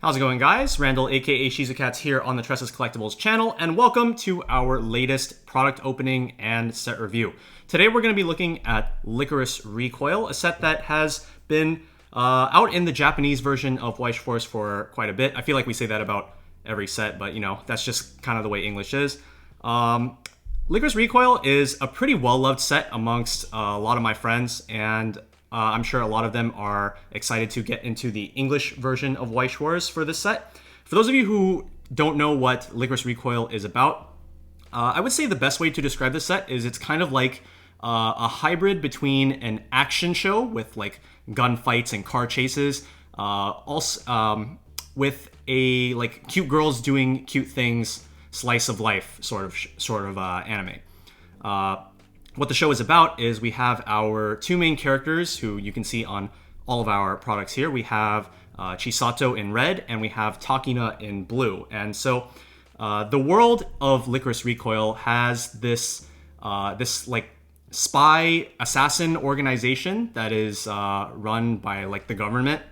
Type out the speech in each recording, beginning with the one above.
How's it going, guys? Randall, aka Shizucats, here on the Tressa's Collectibles channel, and welcome to our latest product opening and set review. Today we're going to be looking at Lycoris Recoil, a set that has been out in the Japanese version of Weiss Schwarz for quite a bit. I feel like we say that about every set, but you know, that's just kind of the way English is. Lycoris Recoil is a pretty well-loved set amongst a lot of my friends, and I'm sure a lot of them are excited to get into the English version of Weiss Schwarz for this set. For those of you who don't know what Lycoris Recoil is about, I would say the best way to describe this set is it's kind of like a hybrid between an action show with like gunfights and car chases, also with a like cute girls doing cute things, slice of life sort of anime. What the show is about is we have our two main characters who you can see on all of our products here. We have Chisato in red and we have Takina in blue. And so the world of Lycoris Recoil has this like spy assassin organization that is run by like the government,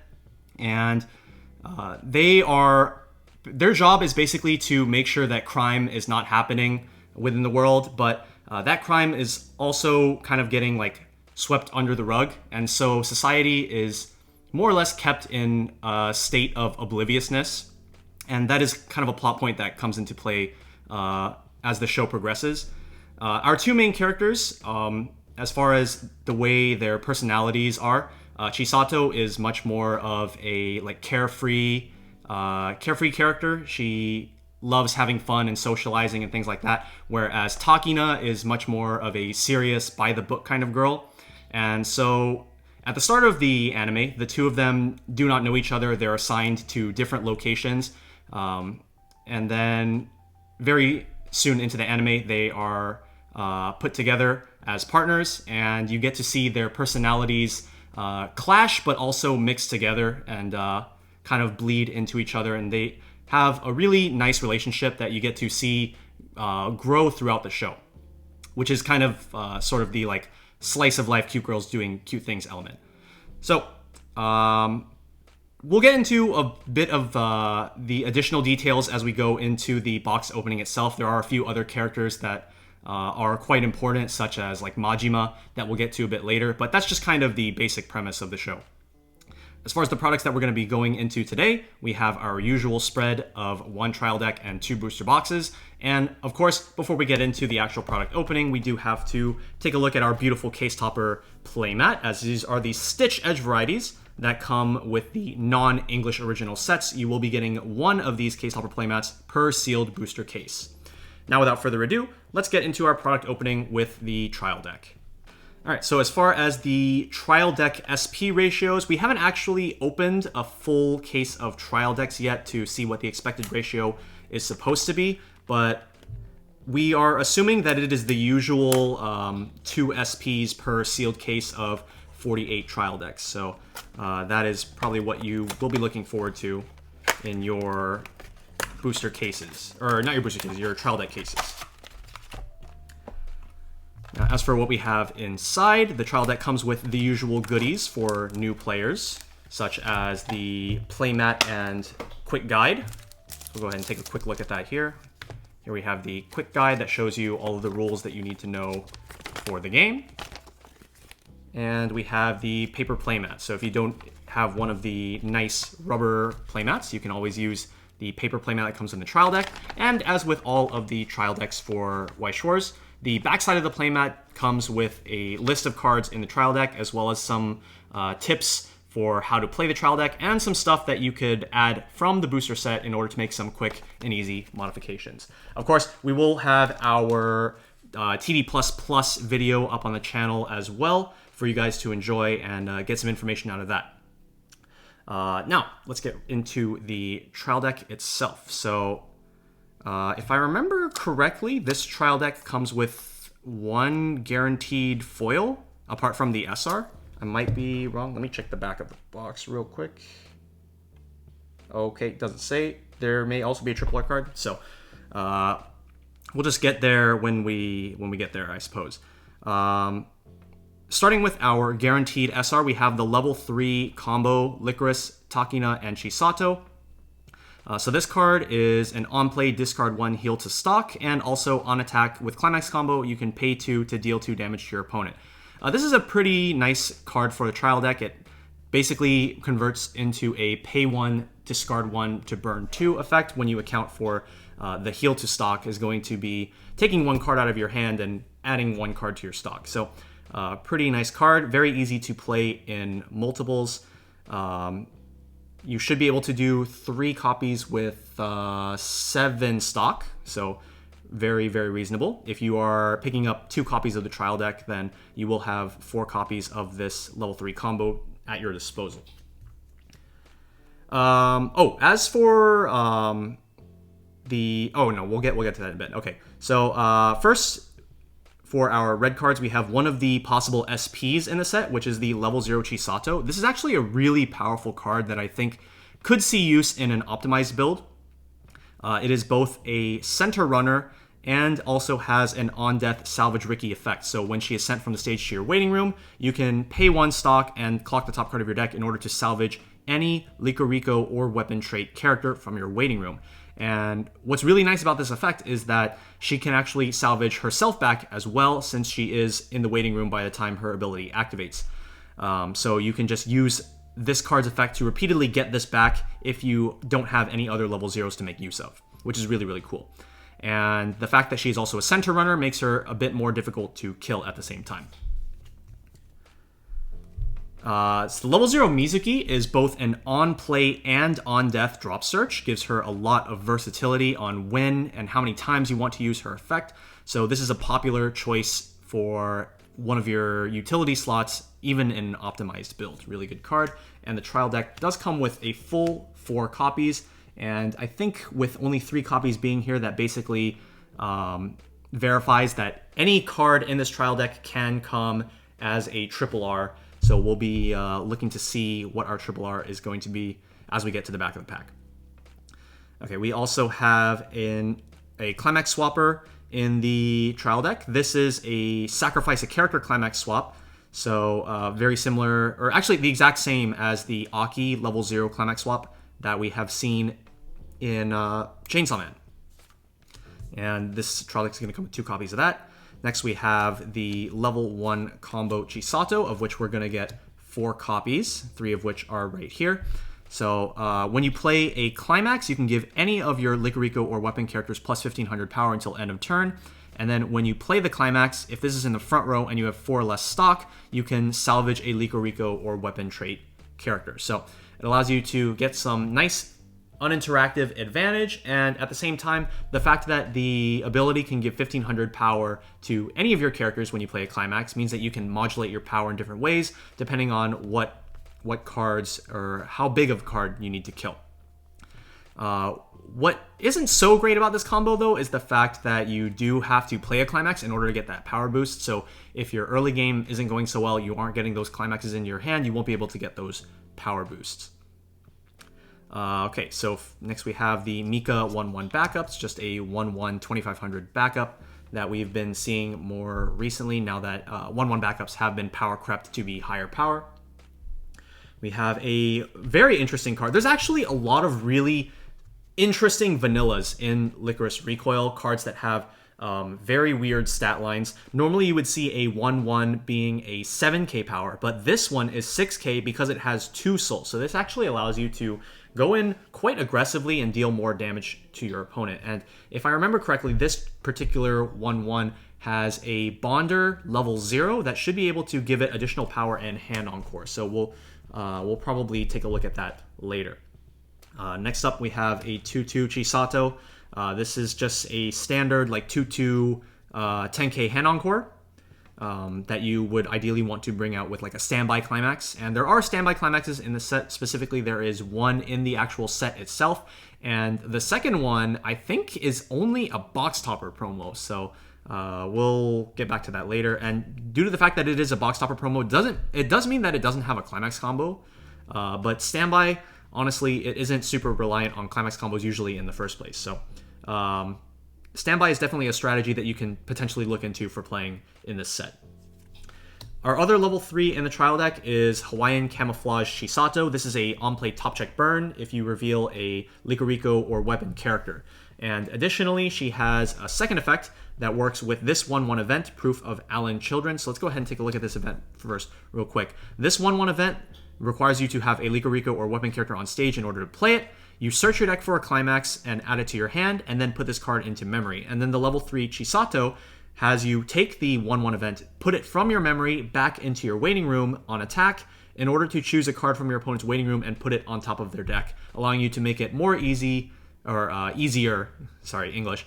and their job is basically to make sure that crime is not happening within the world, but that crime is also kind of getting like swept under the rug, and so society is more or less kept in a state of obliviousness, and that is kind of a plot point that comes into play as the show progresses. Our two main characters, as far as the way their personalities are, Chisato is much more of a like carefree character. She loves having fun and socializing and things like that, whereas Takina is much more of a serious, by-the-book kind of girl. And so at the start of the anime, the two of them do not know each other. They're assigned to different locations. And then very soon into the anime, they are put together as partners, and you get to see their personalities clash, but also mix together and kind of bleed into each other. And they have a really nice relationship that you get to see grow throughout the show, which is kind of sort of the like slice of life cute girls doing cute things element. So we'll get into a bit of the additional details as we go into the box opening itself. There are a few other characters that are quite important, such as like Majima, that we'll get to a bit later, but that's just kind of the basic premise of the show. As far as the products that we're going to be going into today, we have our usual spread of one trial deck and two booster boxes. And of course, before we get into the actual product opening, we do have to take a look at our beautiful case topper playmat, as these are the Stitch Edge varieties that come with the non-English original sets. You will be getting one of these case topper playmats per sealed booster case. Now, without further ado, let's get into our product opening with the trial deck. All right, so as far as the trial deck SP ratios, we haven't actually opened a full case of trial decks yet to see what the expected ratio is supposed to be, but we are assuming that it is the usual 2 SPs per sealed case of 48 trial decks. So that is probably what you will be looking forward to in your booster cases, or not your booster cases, your trial deck cases. Now, as for what we have inside, the trial deck comes with the usual goodies for new players, such as the playmat and quick guide. We'll go ahead and take a quick look at that here. Here we have the quick guide that shows you all of the rules that you need to know for the game. And we have the paper playmat. So if you don't have one of the nice rubber playmats, you can always use the paper playmat that comes in the trial deck. And as with all of the trial decks for Weiss Schwarz, the backside of the playmat comes with a list of cards in the trial deck, as well as some tips for how to play the trial deck, and some stuff that you could add from the booster set in order to make some quick and easy modifications. Of course, we will have our TV++ video up on the channel as well for you guys to enjoy and get some information out of that. Now, let's get into the trial deck itself. So, if I remember correctly, this trial deck comes with one guaranteed foil, apart from the SR. I might be wrong. Let me check the back of the box real quick. Okay, doesn't say. There may also be a triple R card. So, we'll just get there when we get there, I suppose. Starting with our guaranteed SR, we have the level 3 combo Lycoris, Takina, and Chisato. So this card is an on-play, discard 1, heal to stock, and also on attack with Climax combo, you can pay 2 to deal 2 damage to your opponent. This is a pretty nice card for the trial deck. It basically converts into a pay 1, discard 1 to burn 2 effect when you account for the heal to stock is going to be taking 1 card out of your hand and adding 1 card to your stock. So pretty nice card, very easy to play in multiples. You should be able to do 3 copies with 7 stock, so very, very reasonable. If you are picking up 2 copies of the trial deck, then you will have 4 copies of this level 3 combo at your disposal. As for we'll get to that in a bit. Okay, so first, for our red cards, we have one of the possible SPs in the set, which is the level 0 Chisato. This is actually a really powerful card that I think could see use in an optimized build. It is both a center runner and also has an on-death salvage Ricky effect. So when she is sent from the stage to your waiting room, you can pay 1 stock and clock the top card of your deck in order to salvage any LycoReco or weapon trait character from your waiting room. And what's really nice about this effect is that she can actually salvage herself back as well, since she is in the waiting room by the time her ability activates. So you can just use this card's effect to repeatedly get this back if you don't have any other level 0s to make use of, which is really, really cool. And the fact that she's also a center runner makes her a bit more difficult to kill at the same time. So the level 0 Mizuki is both an on-play and on-death drop search. Gives her a lot of versatility on when and how many times you want to use her effect. So this is a popular choice for one of your utility slots, even in an optimized build. Really good card. And the trial deck does come with a full 4 copies. And I think with only 3 copies being here, that basically verifies that any card in this trial deck can come as a triple R. So we'll be looking to see what our triple R is going to be as we get to the back of the pack. Okay, we also have a Climax swapper in the trial deck. This is a sacrifice a character Climax swap. So very similar, or actually the exact same as the Aki level 0 Climax swap that we have seen in Chainsaw Man. And this trial deck is going to come with 2 copies of that. Next, we have the level 1 combo Chisato, of which we're going to get 4 copies, 3 of which are right here. So when you play a Climax, you can give any of your LycoReco or weapon characters plus 1500 power until end of turn. And then when you play the Climax, if this is in the front row and you have 4 or less stock, you can salvage a LycoReco or weapon trait character. So it allows you to get some nice uninteractive advantage, and at the same time, the fact that the ability can give 1500 power to any of your characters when you play a Climax means that you can modulate your power in different ways depending on what cards or how big of a card you need to kill. What isn't so great about this combo, though, is the fact that you do have to play a Climax in order to get that power boost. So if your early game isn't going so well, you aren't getting those Climaxes in your hand, you won't be able to get those power boosts. Okay, so next we have the Mika 1-1 backups, just a 1-1 2500 backup that we've been seeing more recently now that 1-1 backups have been power crept to be higher power. We have a very interesting card. There's actually a lot of really interesting vanillas in Lycoris Recoil, cards that have very weird stat lines. Normally you would see a 1-1 being a 7k power, but this one is 6k because it has 2 souls. So this actually allows you to go in quite aggressively and deal more damage to your opponent. And if I remember correctly, this particular 1-1 has a Bonder level 0 that should be able to give it additional power and hand encore. So we'll probably take a look at that later. Next up, we have a 2-2 Chisato. This is just a standard like 2-2 10k hand encore that you would ideally want to bring out with like a standby Climax. And there are standby Climaxes in the set. Specifically, there is one in the actual set itself. And the second one, I think, is only a box topper promo. So we'll get back to that later. And due to the fact that it is a box topper promo, it does mean that it doesn't have a Climax combo. But standby, honestly, it isn't super reliant on Climax combos usually in the first place. So standby is definitely a strategy that you can potentially look into for playing in this set. Our other level 3 in the trial deck is Hawaiian Camouflage Chisato. This is a on-play top check burn if you reveal a LycoReco or weapon character. And additionally, she has a second effect that works with this 1/1 event, Proof of Allen Children. So let's go ahead and take a look at this event first real quick. This 1/1 event requires you to have a LycoReco or weapon character on stage in order to play it. You search your deck for a climax and add it to your hand, and then put this card into memory. And then the level 3 Chisato has you take the 1/1 event, put it from your memory back into your waiting room on attack in order to choose a card from your opponent's waiting room and put it on top of their deck, allowing you to make it more easy, or easier, sorry, English,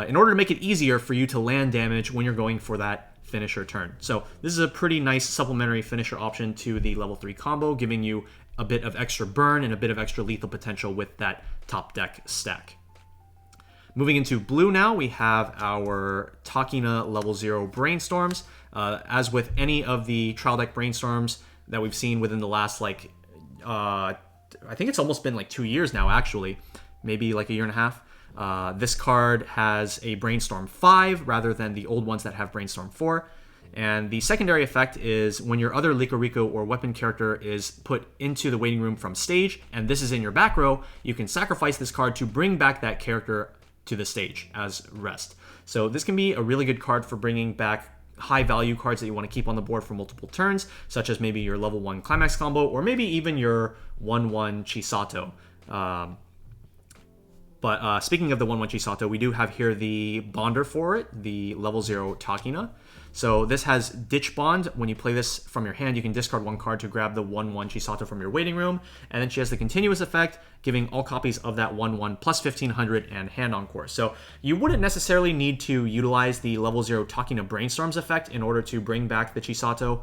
in order to make it easier for you to land damage when you're going for that finisher turn. So this is a pretty nice supplementary finisher option to the level 3 combo, giving you a bit of extra burn and a bit of extra lethal potential with that top deck stack. Moving into blue now, we have our Takina level 0 Brainstorms. As with any of the trial deck Brainstorms that we've seen within the last, I think it's almost been 2 years now, actually. Maybe like a year and a half. This card has a Brainstorm 5 rather than the old ones that have Brainstorm 4. And the secondary effect is when your other LycoReco or weapon character is put into the waiting room from stage, and this is in your back row, you can sacrifice this card to bring back that character to the stage as rest. So this can be a really good card for bringing back high value cards that you want to keep on the board for multiple turns, such as maybe your level 1 Climax combo, or maybe even your 1/1 Chisato. But speaking of the 1/1 Chisato, we do have here the bonder for it, the level 0 Takina. So this has Ditch Bond. When you play this from your hand, you can discard one card to grab the 1/1 Chisato from your waiting room. And then she has the continuous effect, giving all copies of that 1/1 plus 1500 and Hand Encore. So you wouldn't necessarily need to utilize the level 0 Takina Brainstorms effect in order to bring back the Chisato.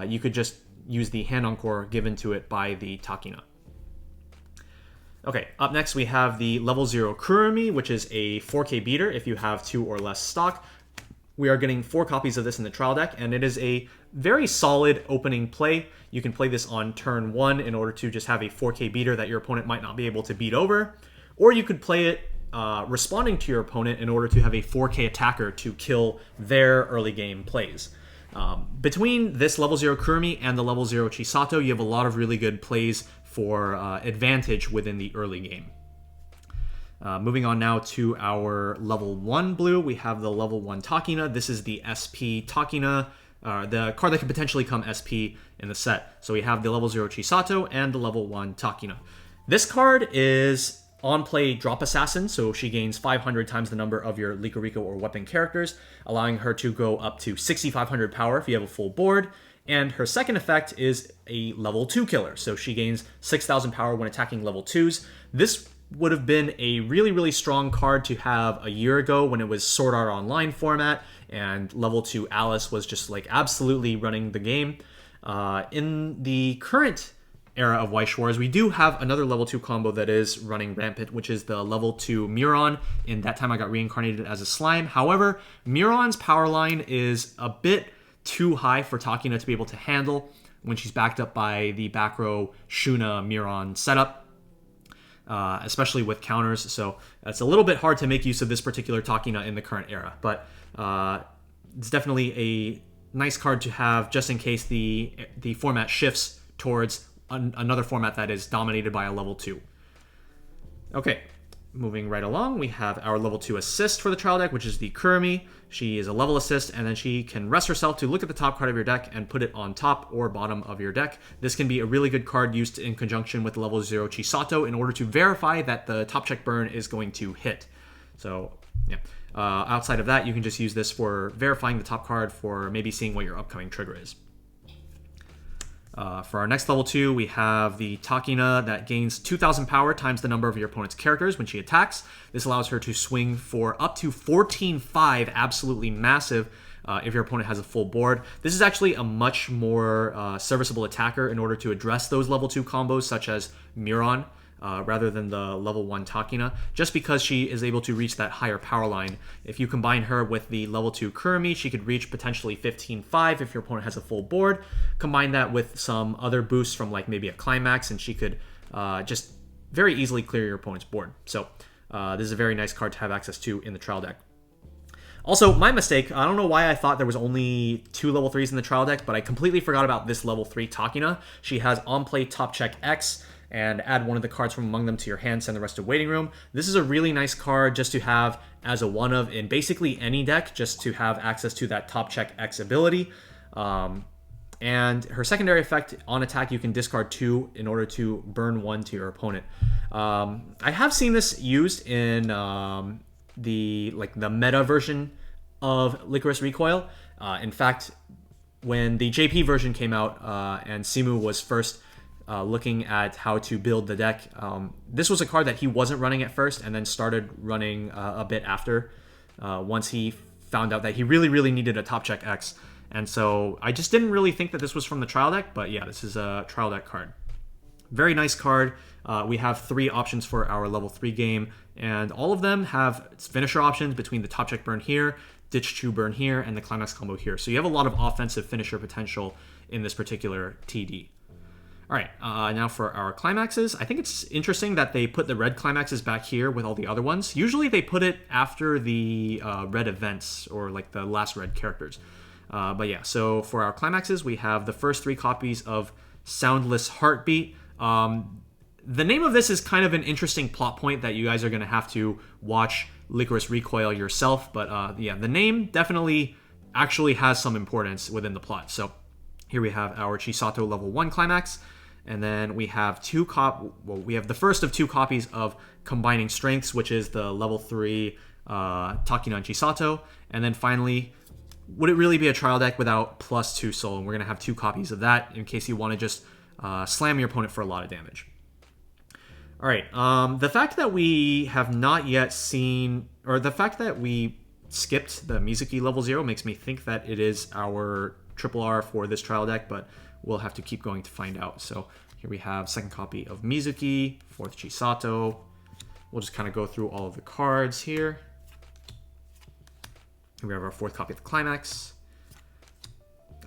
You could just use the Hand Encore given to it by the Takina. Okay, up next we have the level 0 Kurumi, which is a 4K beater if you have 2 or less stock. We are getting 4 copies of this in the trial deck, and it is a very solid opening play. You can play this on turn 1 in order to just have a 4K beater that your opponent might not be able to beat over, or you could play it responding to your opponent in order to have a 4K attacker to kill their early game plays. Between this level 0 Kurumi and the level 0 Chisato, you have a lot of really good plays for advantage within the early game. Moving on now to our level 1 blue, we have the level 1 Takina. This is the SP Takina, the card that could potentially come SP in the set. So we have the level 0 Chisato and the level 1 Takina. This card is on play Drop Assassin, so she gains 500 times the number of your LycoReco or weapon characters, allowing her to go up to 6,500 power if you have a full board. And her second effect is a level 2 killer, so she gains 6,000 power when attacking level 2s. This would have been a really, really strong card to have a year ago when it was Sword Art Online format, and level 2 Alice was just absolutely running the game. In the current era of Weiss Schwarz, we do have another level 2 combo that is running rampant, which is the level 2 Muron. In that time I got reincarnated as a slime. However, Muron's power line is a bit too high for Takina to be able to handle when she's backed up by the back row Shuna Muron setup, especially with counters. So it's a little bit hard to make use of this particular Takina in the current era, but it's definitely a nice card to have just in case the format shifts towards another format that is dominated by a level 2. Okay, moving right along, we have our level 2 assist for the trial deck, which is the Kurumi. She is a level assist, and then she can rest herself to look at the top card of your deck and put it on top or bottom of your deck. This can be a really good card used in conjunction with the level 0 Chisato in order to verify that the top check burn is going to hit. So, yeah. Outside of that, you can just use this for verifying the top card for maybe seeing what your upcoming trigger is. For our next level 2, we have the Takina that gains 2,000 power times the number of your opponent's characters when she attacks. This allows her to swing for up to 14-5, absolutely massive, if your opponent has a full board. This is actually a much more serviceable attacker in order to address those level 2 combos, such as Muron, rather than the level 1 Takina, just because she is able to reach that higher power line. If you combine her with the level 2 Kurumi, she could reach potentially 15-5 if your opponent has a full board. Combine that with some other boosts from maybe a Climax, and she could just very easily clear your opponent's board. So this is a very nice card to have access to in the trial deck. Also, my mistake, I don't know why I thought there was only 2 level 3s in the trial deck, but I completely forgot about this level 3 Takina. She has on-play top check X, and add one of the cards from among them to your hand, send the rest to waiting room. This is a really nice card just to have as a one of in basically any deck, just to have access to that top check X ability. And her secondary effect, on attack, you can discard 2 in order to burn 1 to your opponent. I have seen this used in the meta version of Lycoris Recoil. In fact, when the JP version came out and Simu was first looking at how to build the deck, this was a card that he wasn't running at first and then started running a bit after, once he found out that he really needed a top check X. And so I just didn't really think that this was from the trial deck, but yeah, this is a trial deck card. Very nice card. We have 3 options for our level 3 game, and all of them have finisher options between the top check burn here, ditch 2 burn here, and the climax combo here. So you have a lot of offensive finisher potential in this particular TD. All right, now for our climaxes. I think it's interesting that they put the red climaxes back here with all the other ones. Usually they put it after the red events or like the last red characters. But yeah, so for our climaxes, we have the first 3 copies of Soundless Heartbeat. The name of this is kind of an interesting plot point that you guys are going to have to watch Lycoris Recoil yourself. But yeah, the name definitely actually has some importance within the plot. So here we have our Chisato level 1 climax. And then we have we have the first of 2 copies of Combining Strengths, which is the level 3 Takina and Chisato. And then finally, would it really be a trial deck without +2 soul? And we're going to have 2 copies of that in case you want to just slam your opponent for a lot of damage. All right, the fact that we have not yet seen, or the fact that we skipped the Mizuki level 0 makes me think that it is our RRR for this trial deck, but we'll have to keep going to find out. So here we have second copy of Mizuki, 4th Chisato. We'll just kind of go through all of the cards here. Here we have our 4th copy of the Climax.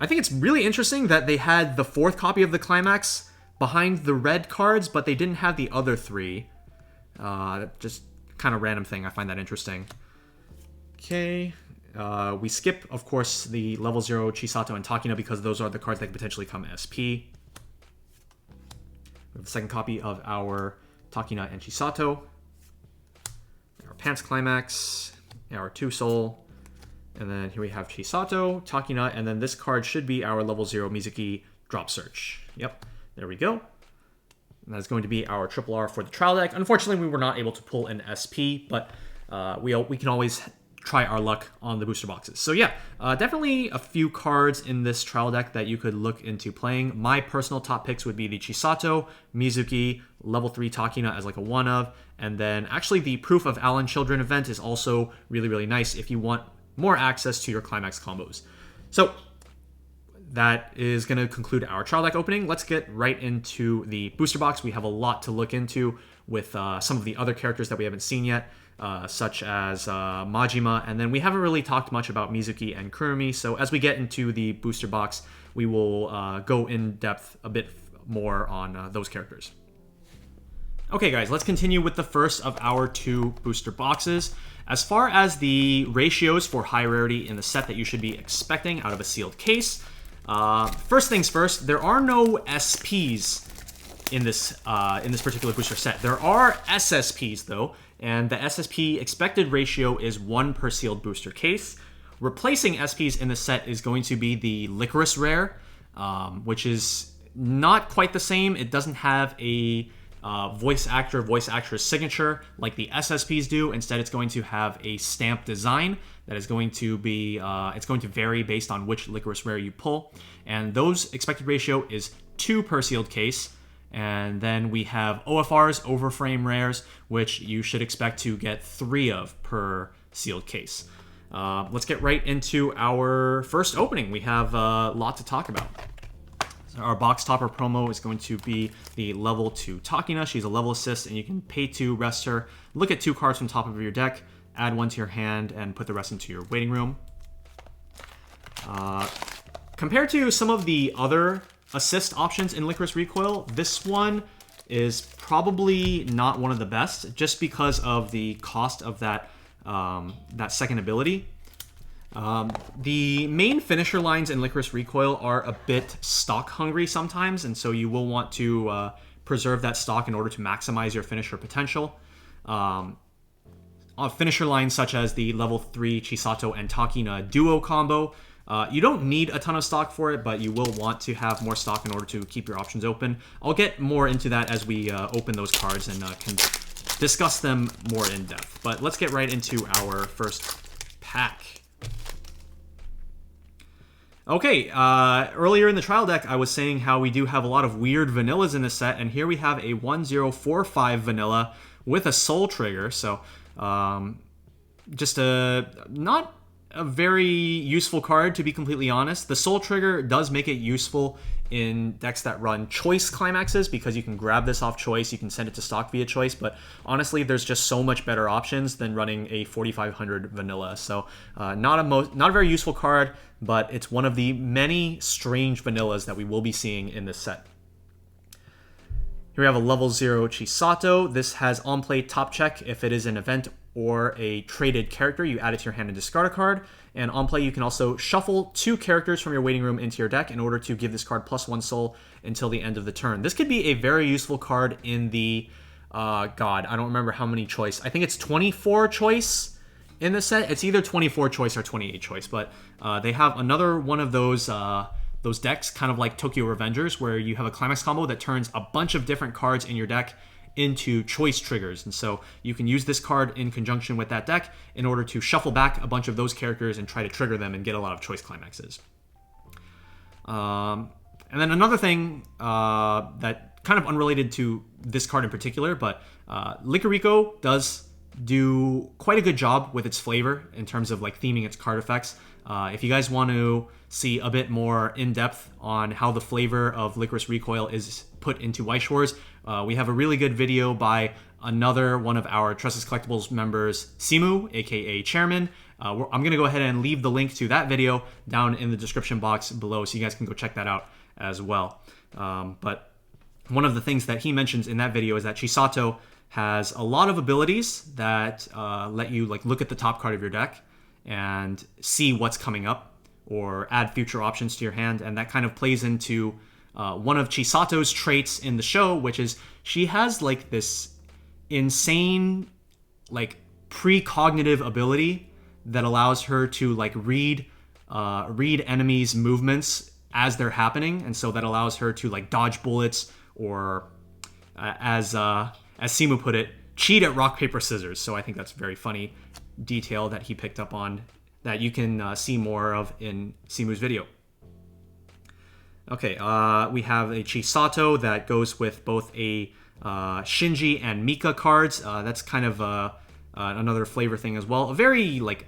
I think it's really interesting that they had the 4th copy of the Climax behind the red cards, but they didn't have the other 3. Just kind of random thing. I find that interesting. Okay. We skip, of course, the level 0 Chisato and Takina because those are the cards that could potentially come SP. We have the second copy of our Takina and Chisato. Our Pants Climax. Our 2 Soul. And then here we have Chisato, Takina, and then this card should be our level 0 Mizuki Drop Search. Yep, there we go. And that's going to be our RRR for the trial deck. Unfortunately, we were not able to pull an SP, but we can always try our luck on the booster boxes. So yeah, definitely a few cards in this trial deck that you could look into playing. My personal top picks would be the Chisato, Mizuki, level 3 Takina as like a one of, and then actually the Proof of Allen Children event is also really nice if you want more access to your climax combos. So that is going to conclude our trial deck opening. Let's get right into the booster box. We have a lot to look into with some of the other characters that we haven't seen yet, such as Majima, and then we haven't really talked much about Mizuki and Kurumi, so as we get into the booster box, we will go in depth a bit more on those characters. Okay guys, let's continue with the first of our 2 booster boxes. As far as the ratios for high rarity in the set that you should be expecting out of a sealed case, first things first, there are no SPs in this particular booster set. There are SSPs though, and the SSP expected ratio is 1 per sealed booster case. Replacing SPs in the set is going to be the Lycoris rare, which is not quite the same. It doesn't have a voice actress signature like the SSPs do. Instead, it's going to have a stamp design that is going to be, it's going to vary based on which Lycoris rare you pull. And those expected ratio is 2 per sealed case. And then we have OFRs, overframe rares, which you should expect to get 3 of per sealed case. Let's get right into our first opening. We have a lot to talk about. So our box topper promo is going to be the level 2 Takina. She's a level assist, and you can pay 2, rest her, look at 2 cards from top of your deck, add 1 to your hand, and put the rest into your waiting room. Compared to some of the other assist options in Lycoris Recoil, this one is probably not one of the best, just because of the cost of that that second ability. The main finisher lines in Lycoris Recoil are a bit stock hungry sometimes, and so you will want to preserve that stock in order to maximize your finisher potential. Finisher lines such as the level 3 Chisato and Takina duo combo, you don't need a ton of stock for it, but you will want to have more stock in order to keep your options open. I'll get more into that as we open those cards and can discuss them more in depth. But let's get right into our first pack. Okay, earlier in the trial deck, I was saying how we do have a lot of weird vanillas in this set, and here we have a 1045 vanilla with a soul trigger, so just not a very useful card, to be completely honest. The soul trigger does make it useful in decks that run choice climaxes, because you can grab this off choice, you can send it to stock via choice, but honestly there's just so much better options than running a 4500 vanilla. So not a very useful card, but it's one of the many strange vanillas that we will be seeing in this set. Here we have a level 0 Chisato. This has on play top check if it is an event or a traded character. You add it to your hand and discard a card. And on play, you can also shuffle 2 characters from your waiting room into your deck in order to give this card +1 soul until the end of the turn. This could be a very useful card in the, God, I don't remember how many choice. I think it's 24 choice in the set. It's either 24 choice or 28 choice, but they have another one of those decks, kind of like Tokyo Revengers, where you have a climax combo that turns a bunch of different cards in your deck into choice triggers. And so you can use this card in conjunction with that deck in order to shuffle back a bunch of those characters and try to trigger them and get a lot of choice climaxes. And then another thing that kind of unrelated to this card in particular, but LycoReco does do quite a good job with its flavor in terms of like theming its card effects. If you guys want to see a bit more in-depth on how the flavor of Lycoris Recoil is put into Weiss Schwarz, we have a really good video by another one of our Tressa's Collectibles members, Simu, aka Chairman. I'm going to go ahead and leave the link to that video down in the description box below, so you guys can go check that out as well. But one of the things that he mentions in that video is that Chisato has a lot of abilities that let you like look at the top card of your deck and see what's coming up or add future options to your hand, and that kind of plays into one of Chisato's traits in the show, which is she has like this insane like precognitive ability that allows her to like read enemies' movements as they're happening, and so that allows her to like dodge bullets or as Simu put it, cheat at rock paper scissors. So I think that's a very funny detail that he picked up on that you can see more of in Simu's video. Okay, we have a Chisato that goes with both a Shinji and Mika cards. That's kind of another flavor thing as well. A very, like,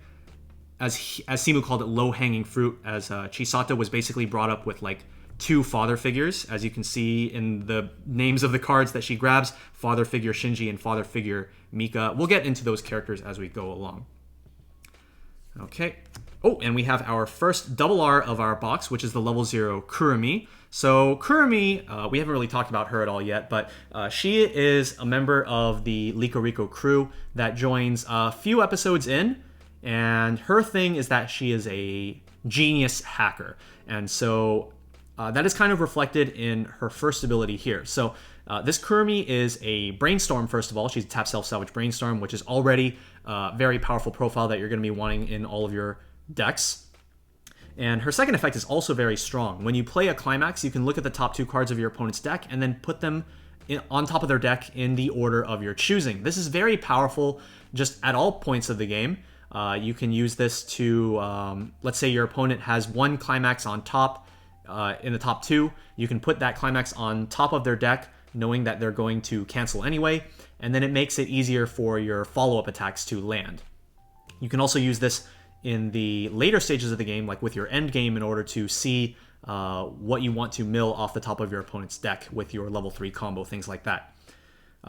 as Simu called it, low-hanging fruit, as Chisato was basically brought up with, like, 2 father figures, as you can see in the names of the cards that she grabs, father figure Shinji and father figure Mika. We'll get into those characters as we go along. Okay. Oh, and we have our first double R of our box, which is the level 0 Kurumi. So Kurumi, we haven't really talked about her at all yet, but she is a member of the LycoReco crew that joins a few episodes in, and her thing is that she is a genius hacker. And so that is kind of reflected in her first ability here. So this Kurumi is a Brainstorm, first of all. She's a Tap Self-Salvage Brainstorm, which is already a very powerful profile that you're going to be wanting in all of your decks. And her second effect is also very strong. When you play a Climax, you can look at the top 2 cards of your opponent's deck and then put them on top of their deck in the order of your choosing. This is very powerful just at all points of the game. You can use this to, let's say your opponent has 1 Climax on top, in the top 2, you can put that Climax on top of their deck, knowing that they're going to cancel anyway, and then it makes it easier for your follow-up attacks to land. You can also use this in the later stages of the game, like with your end game, in order to see what you want to mill off the top of your opponent's deck with your level 3 combo, things like that.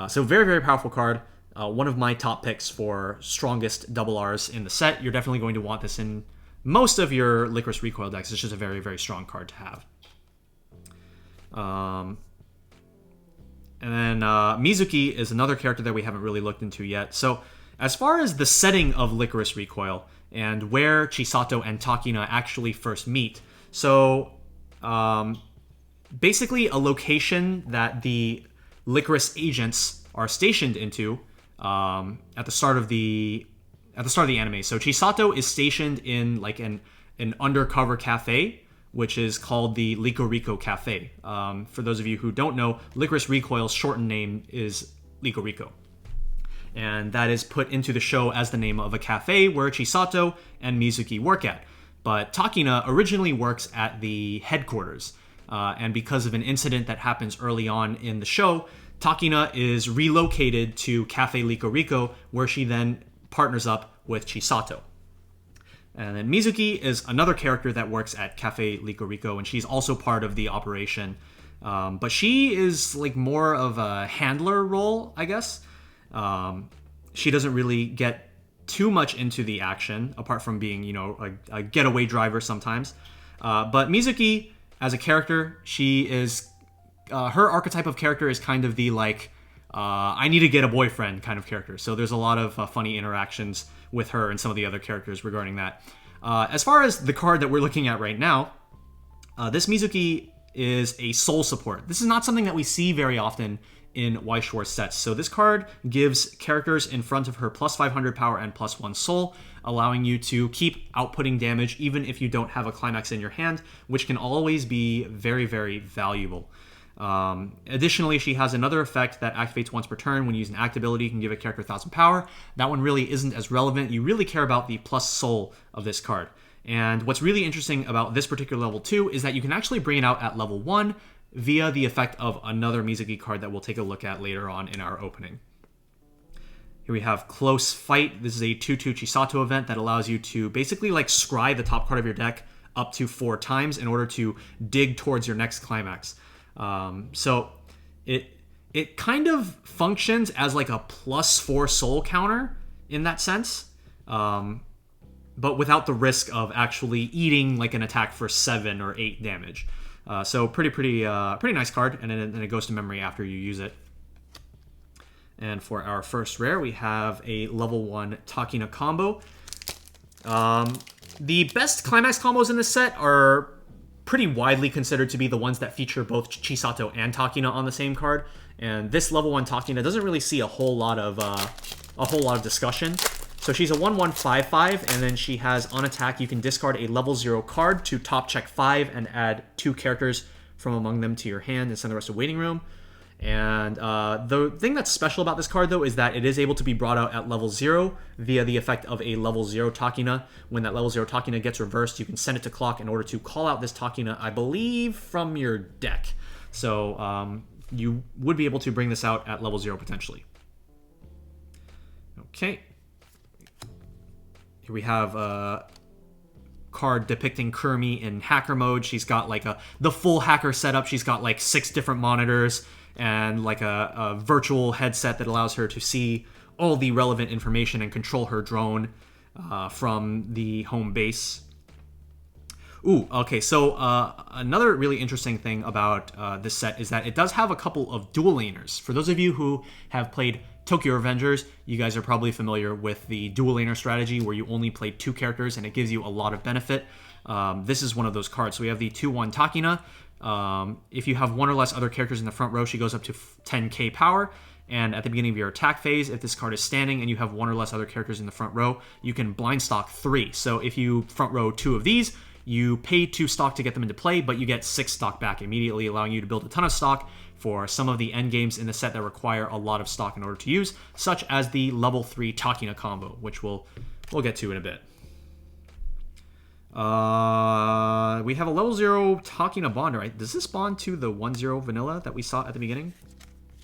So very, very powerful card. One of my top picks for strongest double Rs in the set. You're definitely going to want this in most of your Lycoris Recoil decks. It's just a very, very strong card to have. And then Mizuki is another character that we haven't really looked into yet. So As far as the setting of Lycoris Recoil and where Chisato and Takina actually first meet, so basically a location that the Lycoris agents are stationed into at the start of the anime. So Chisato is stationed in like an undercover cafe, which is called the LycoReco Cafe. For those of you who don't know, Lycoris Recoil's shortened name is LycoReco. And that is put into the show as the name of a cafe where Chisato and Mizuki work at. But Takina originally works at the headquarters. And because of an incident that happens early on in the show, Takina is relocated to Cafe LycoReco, where she then partners up with Chisato. And then Mizuki is another character that works at Cafe LycoReco, and she's also part of the operation. But she is like more of a handler role, I guess. She doesn't really get too much into the action, apart from being, a getaway driver sometimes. But Mizuki, as a character, she is... her archetype of character is kind of the, I need to get a boyfriend kind of character. So there's a lot of funny interactions with her and some of the other characters regarding that. As far as the card that we're looking at right now, this Mizuki is a soul support. This is not something that we see very often in Weiss Schwarz sets. So this card gives characters in front of her plus 500 power and plus 1 soul, allowing you to keep outputting damage even if you don't have a climax in your hand, which can always be very, very valuable. Additionally, she has another effect that activates once per turn. When you use an act ability, you can give a character 1000 power. That one really isn't as relevant. You really care about the plus soul of this card. And what's really interesting about this particular level 2 is that you can actually bring it out at level 1 via the effect of another Mizuki card that we'll take a look at later on in our opening. Here we have Close Fight. This is a 2/2 Chisato event that allows you to basically scry the top card of your deck up to 4 times in order to dig towards your next climax. So it kind of functions as like a plus 4 soul counter in that sense, but without the risk of actually eating like an attack for 7 or 8 damage. So pretty nice card, and then it goes to memory after you use it. And for our first rare, we have a level 1 Takina combo. The best climax combos in this set are pretty widely considered to be the ones that feature both Chisato and Takina on the same card. And this level 1 Takina doesn't really see a whole lot of discussion. So she's a 1/1/5/5, and then she has on attack you can discard a level 0 card to top check 5 and add 2 characters from among them to your hand and send the rest to waiting room. And the thing that's special about this card, though, is that it is able to be brought out at level 0 via the effect of a level 0 Takina. When that level 0 Takina gets reversed, you can send it to clock in order to call out this Takina, I believe, from your deck. So you would be able to bring this out at level 0 potentially. Okay. Here we have a card depicting Kurumi in hacker mode. She's got the full hacker setup. She's got 6 different monitors and a virtual headset that allows her to see all the relevant information and control her drone from the home base. Ooh, okay, so another really interesting thing about this set is that it does have a couple of dual laners. For those of you who have played Tokyo Revengers, you guys are probably familiar with the dual laner strategy where you only play 2 characters and it gives you a lot of benefit. This is one of those cards. So we have the 2/1 Takina. If you have 1 or less other characters in the front row, she goes up to 10k power. And at the beginning of your attack phase, if this card is standing and you have 1 or less other characters in the front row, you can blind stock 3. So if you front row 2 of these, you pay 2 stock to get them into play, but you get 6 stock back immediately, allowing you to build a ton of stock for some of the end games in the set that require a lot of stock in order to use, such as the level 3 Takina combo, which we'll get to in a bit. We have a level 0 Takina bonder, right? Does this bond to the 1/0 vanilla that we saw at the beginning?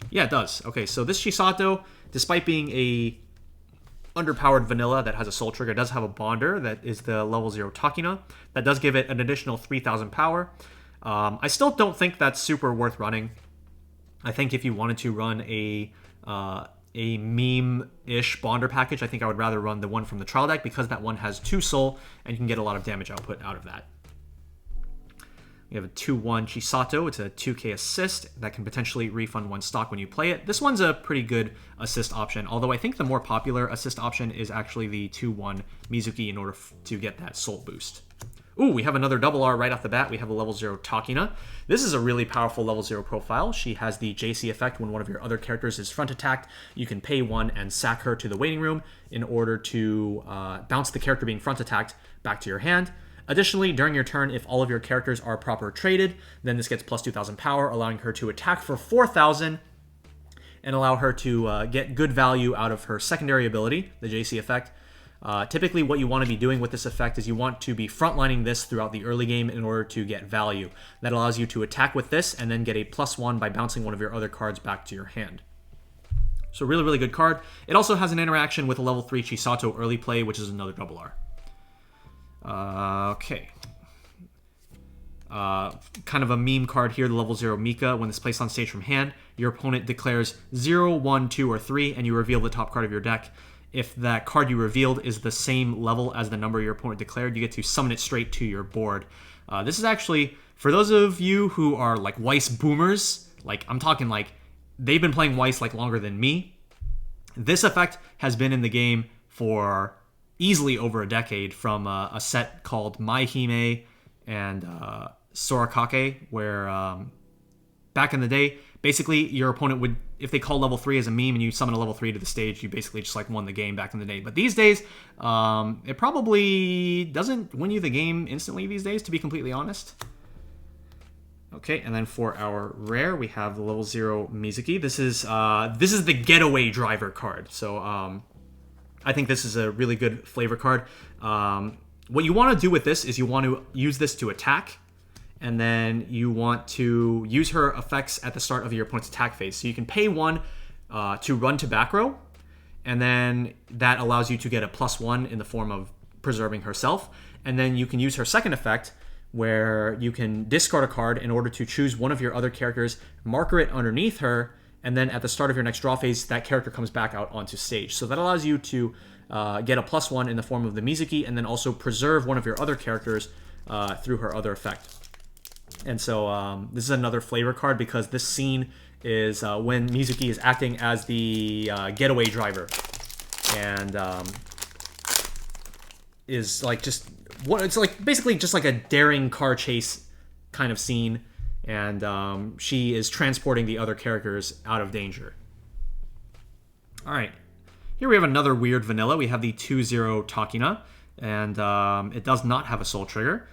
Yeah, it does. Okay, so this Chisato, despite being a underpowered vanilla that has a soul trigger, does have a bonder that is the level 0 Takina. That does give it an additional 3000 power. I still don't think that's super worth running. I think if you wanted to run a meme-ish bonder package, I think I would rather run the one from the trial deck because that one has 2 soul and you can get a lot of damage output out of that. We have a 2-1 Chisato. It's a 2k assist that can potentially refund 1 stock when you play it. This one's a pretty good assist option, although I think the more popular assist option is actually the 2-1 Mizuki in order to get that Soul boost. Ooh, we have another double R right off the bat. We have a level 0 Takina. This is a really powerful level 0 profile. She has the JC effect. When one of your other characters is front attacked, you can pay 1 and sack her to the waiting room in order to bounce the character being front attacked back to your hand. Additionally, during your turn, if all of your characters are proper traded, then this gets plus 2,000 power, allowing her to attack for 4,000 and allow her to get good value out of her secondary ability, the JC effect. Typically, what you want to be doing with this effect is you want to be frontlining this throughout the early game in order to get value. That allows you to attack with this and then get a +1 by bouncing one of your other cards back to your hand. So really, really good card. It also has an interaction with a level 3 Chisato early play, which is another double R. Okay. Kind of a meme card here, the level 0 Mika. When it's placed on stage from hand, your opponent declares 0, 1, 2, or 3, and you reveal the top card of your deck. If that card you revealed is the same level as the number your opponent declared, you get to summon it straight to your board. This is actually, for those of you who are like Weiss boomers, like I'm talking like they've been playing Weiss like longer than me, this effect has been in the game for easily over a decade from a set called Majima and Sorakake, where back in the day, basically your opponent would, if they call level 3 as a meme and you summon a level 3 to the stage, you basically just like won the game back in the day. But these days, it probably doesn't win you the game instantly these days, to be completely honest. Okay, and then for our rare, we have the level 0 Mizuki. This is the getaway driver card. So I think this is a really good flavor card. What you want to do with this is you want to use this to attack, and then you want to use her effects at the start of your opponent's attack phase. So you can pay 1 to run to back row, and then that allows you to get a +1 in the form of preserving herself. And then you can use her second effect, where you can discard a card in order to choose one of your other characters, marker it underneath her, and then at the start of your next draw phase, that character comes back out onto stage. So that allows you to get a +1 in the form of the Mizuki, and then also preserve one of your other characters through her other effect. And so this is another flavor card because this scene is when Mizuki is acting as the getaway driver, and is like just what it's like, basically just like a daring car chase kind of scene, and she is transporting the other characters out of danger. All right, here we have another weird vanilla. We have the 2-0 Takina, and it does not have a soul trigger.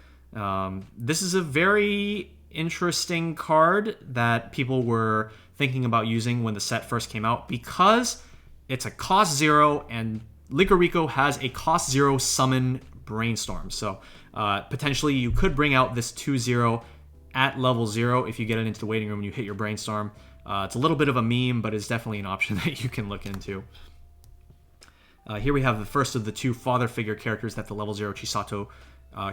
This is a very interesting card that people were thinking about using when the set first came out because it's a cost 0 and LycoReco has a cost 0 summon Brainstorm. So potentially you could bring out this 2-0 at level 0 if you get it into the waiting room and you hit your Brainstorm. It's a little bit of a meme, but it's definitely an option that you can look into. Here we have the first of the 2 father figure characters that the level 0 Chisato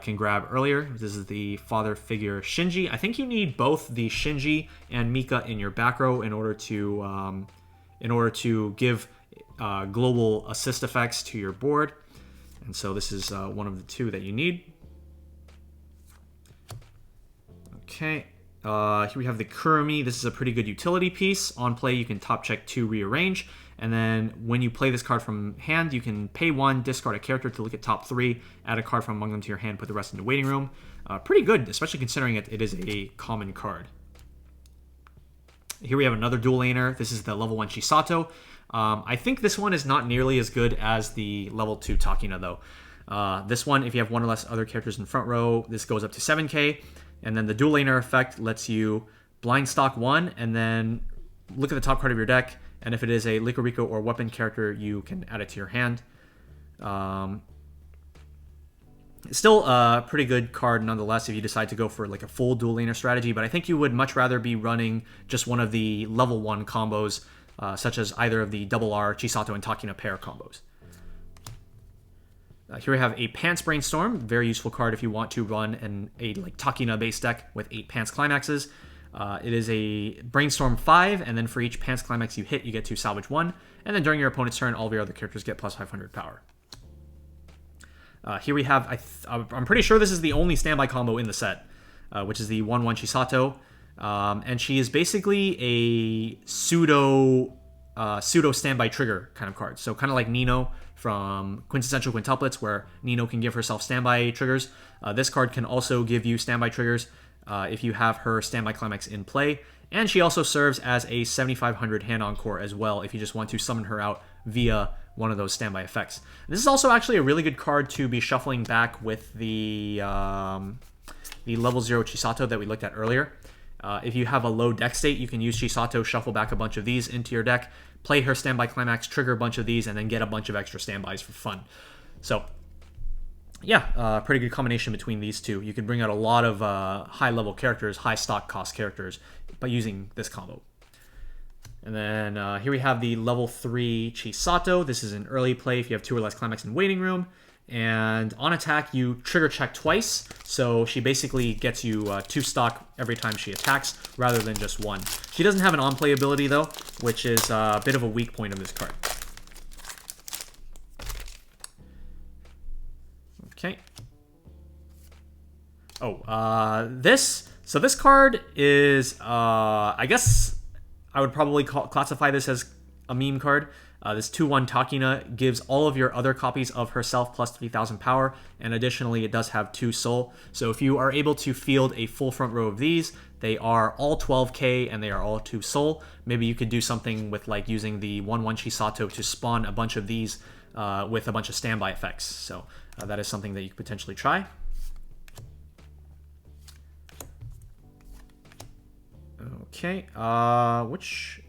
can grab earlier. This is the father figure Shinji. I think you need both the Shinji and Mika in your back row in order to give global assist effects to your board. And so this is one of the 2 that you need. Okay. Here we have the Kurumi. This is a pretty good utility piece. On play, you can top check 2, rearrange. And then when you play this card from hand, you can pay 1, discard a character to look at top 3, add a card from among them to your hand, put the rest in the waiting room. Pretty good, especially considering it is a common card. Here we have another dual laner. This is the level 1 Chisato. I think this one is not nearly as good as the level 2 Takina, though. This one, if you have 1 or less other characters in front row, this goes up to 7k. And then the dual laner effect lets you blind stock 1, and then look at the top card of your deck. And if it is a LycoReco or weapon character, you can add it to your hand. Still a pretty good card nonetheless if you decide to go for like a full dual laner strategy, but I think you would much rather be running just one of the level 1 combos, such as either of the double R Chisato and Takina pair combos. Here we have a Pants Brainstorm, very useful card if you want to run a like Takina base deck with 8 Pants Climaxes. It is a Brainstorm 5, and then for each Pants Climax you hit, you get to salvage 1, and then during your opponent's turn, all of your other characters get plus 500 power. Here we have, I'm pretty sure this is the only standby combo in the set. which is the 1/1 Chisato. And she is basically a pseudo standby trigger kind of card. So kind of like Nino from Quintessential Quintuplets, where Nino can give herself standby triggers. This card can also give you standby triggers if you have her standby climax in play. And she also serves as a 7500 hand encore as well if you just want to summon her out via one of those standby effects. This is also actually a really good card to be shuffling back with the level 0 Chisato that we looked at earlier. If you have a low deck state, you can use Chisato, shuffle back a bunch of these into your deck, play her standby climax, trigger a bunch of these, and then get a bunch of extra standbys for fun. So, yeah, pretty good combination between these two. You can bring out a lot of high-level characters, high stock cost characters by using this combo. And then here we have the level 3 Chisato. This is an early play if you have 2 or less climax in waiting room. And on attack, you trigger check twice. So she basically gets you 2 stock every time she attacks, rather than just 1. She doesn't have an on-play ability, though, which is a bit of a weak point of this card. Okay. Oh, this card is, I guess I would probably classify this as a meme card. This 2/1 Takina gives all of your other copies of herself plus 3000 power, and additionally it does have 2 soul. So if you are able to field a full front row of these, they are all 12k and they are all 2 soul. Maybe you could do something with like using the 1/1 Chisato to spawn a bunch of these with a bunch of standby effects. So that is something that you could potentially try. Okay, which...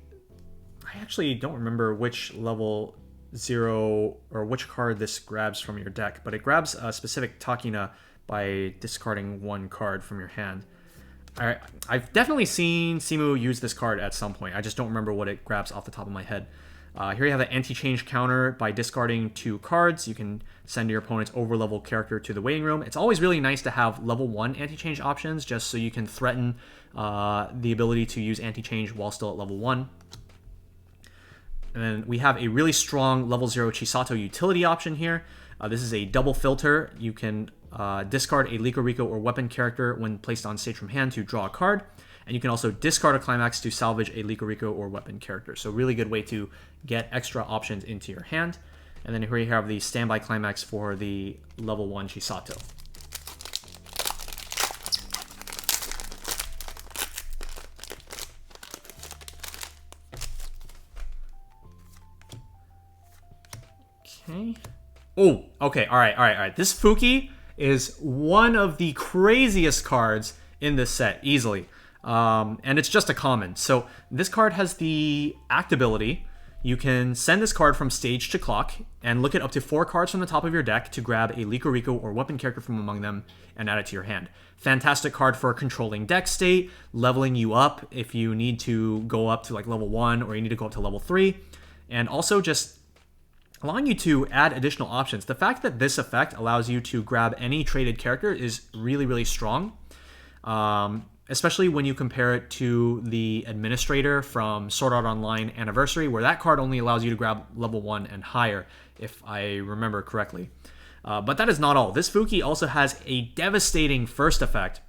I actually don't remember which level 0 or which card this grabs from your deck, but it grabs a specific Takina by discarding 1 card from your hand. I've definitely seen Simu use this card at some point. I just don't remember what it grabs off the top of my head. Here you have an anti-change counter. By discarding 2 cards, you can send your opponent's over-level character to the waiting room. It's always really nice to have level 1 anti-change options, just so you can threaten the ability to use anti-change while still at level 1. And then we have a really strong level 0 Chisato utility option here. This is a double filter. You can discard a LycoReco or weapon character when placed on stage from hand to draw a card. And you can also discard a climax to salvage a LycoReco or weapon character. So really good way to get extra options into your hand. And then here you have the standby climax for the level 1 Chisato. Okay. Oh, okay. All right. This Fuki is one of the craziest cards in this set, easily. And it's just a common. So this card has the act ability. You can send this card from stage to clock and look at up to 4 cards from the top of your deck to grab a LycoReco or weapon character from among them and add it to your hand. Fantastic card for controlling deck state, leveling you up if you need to go up to like level 1 or you need to go up to level 3, and also just allowing you to add additional options. The fact that this effect allows you to grab any traded character is really, really strong. Especially when you compare it to the Administrator from Sword Art Online Anniversary, where that card only allows you to grab level 1 and higher, if I remember correctly. But that is not all. This Fuki also has a devastating first effect.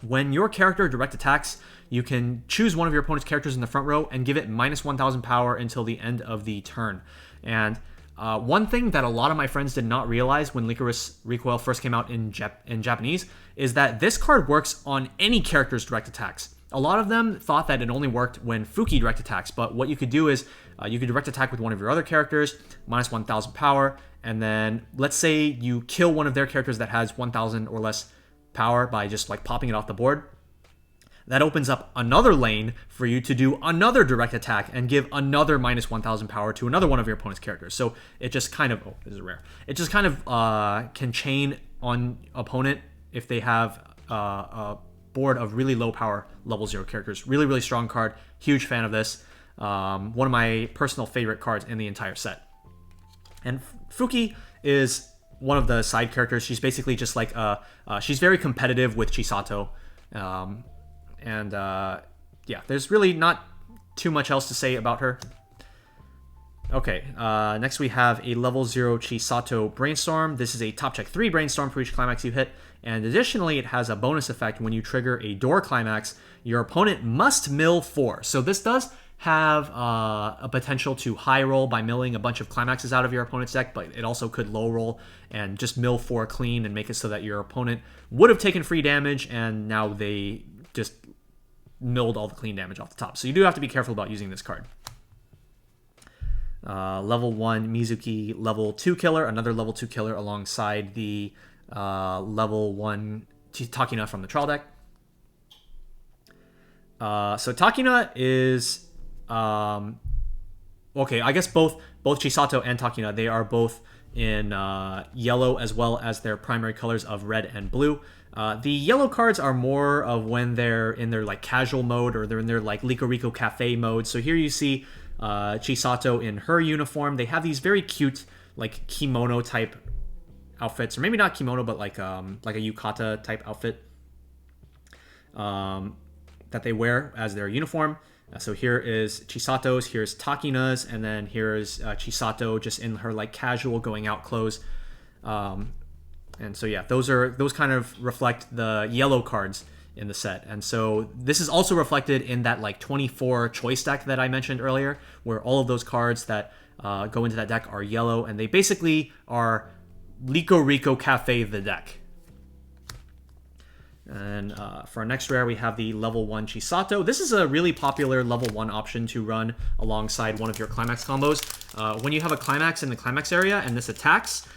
When your character direct attacks, you can choose one of your opponent's characters in the front row and give it minus 1000 power until the end of the turn. And one thing that a lot of my friends did not realize when Lycoris Recoil first came out in Japanese is that this card works on any character's direct attacks. A lot of them thought that it only worked when Fuki direct attacks, but what you could do is you could direct attack with one of your other characters, minus 1000 power, and then let's say you kill one of their characters that has 1000 or less power by just like popping it off the board. That opens up another lane for you to do another direct attack and give another minus 1000 power to another one of your opponent's characters. So it just kind of, oh, this is rare. It just kind of can chain on opponent if they have a board of really low power level 0 characters. Really, really strong card. Huge fan of this. One of my personal favorite cards in the entire set. And Fuki is one of the side characters. She's basically just like, she's very competitive with Chisato. Yeah, there's really not too much else to say about her. Okay, next we have a level 0 Chisato Brainstorm. This is a top check 3 Brainstorm for each climax you hit, and additionally it has a bonus effect. When you trigger a door climax, your opponent must mill 4. So this does have a potential to high roll by milling a bunch of climaxes out of your opponent's deck, but it also could low roll and just mill 4 clean and make it so that your opponent would have taken free damage, and now they just milled all the clean damage off the top. So you do have to be careful about using this card. Level 1 Mizuki level 2 killer, another level 2 killer alongside the level 1 Takina from the trial deck. So Takina is okay, I guess both Chisato and Takina, they are both in yellow as well as their primary colors of red and blue. The yellow cards are more of when they're in their like casual mode, or they're in their like LycoReco Cafe mode. So here you see Chisato in her uniform. They have these very cute like kimono type outfits, or maybe not kimono, but like a yukata type outfit that they wear as their uniform. So here is Chisato's, here's Takina's, and then here's Chisato just in her like casual going out clothes. And so yeah, those kind of reflect the yellow cards in the set. And so this is also reflected in that like 24 choice deck that I mentioned earlier, where all of those cards that go into that deck are yellow, and they basically are LycoReco Cafe the deck. And for our next rare, we have the level 1 Chisato. This is a really popular level 1 option to run alongside one of your climax combos. When you have a climax in the climax area and this attacks,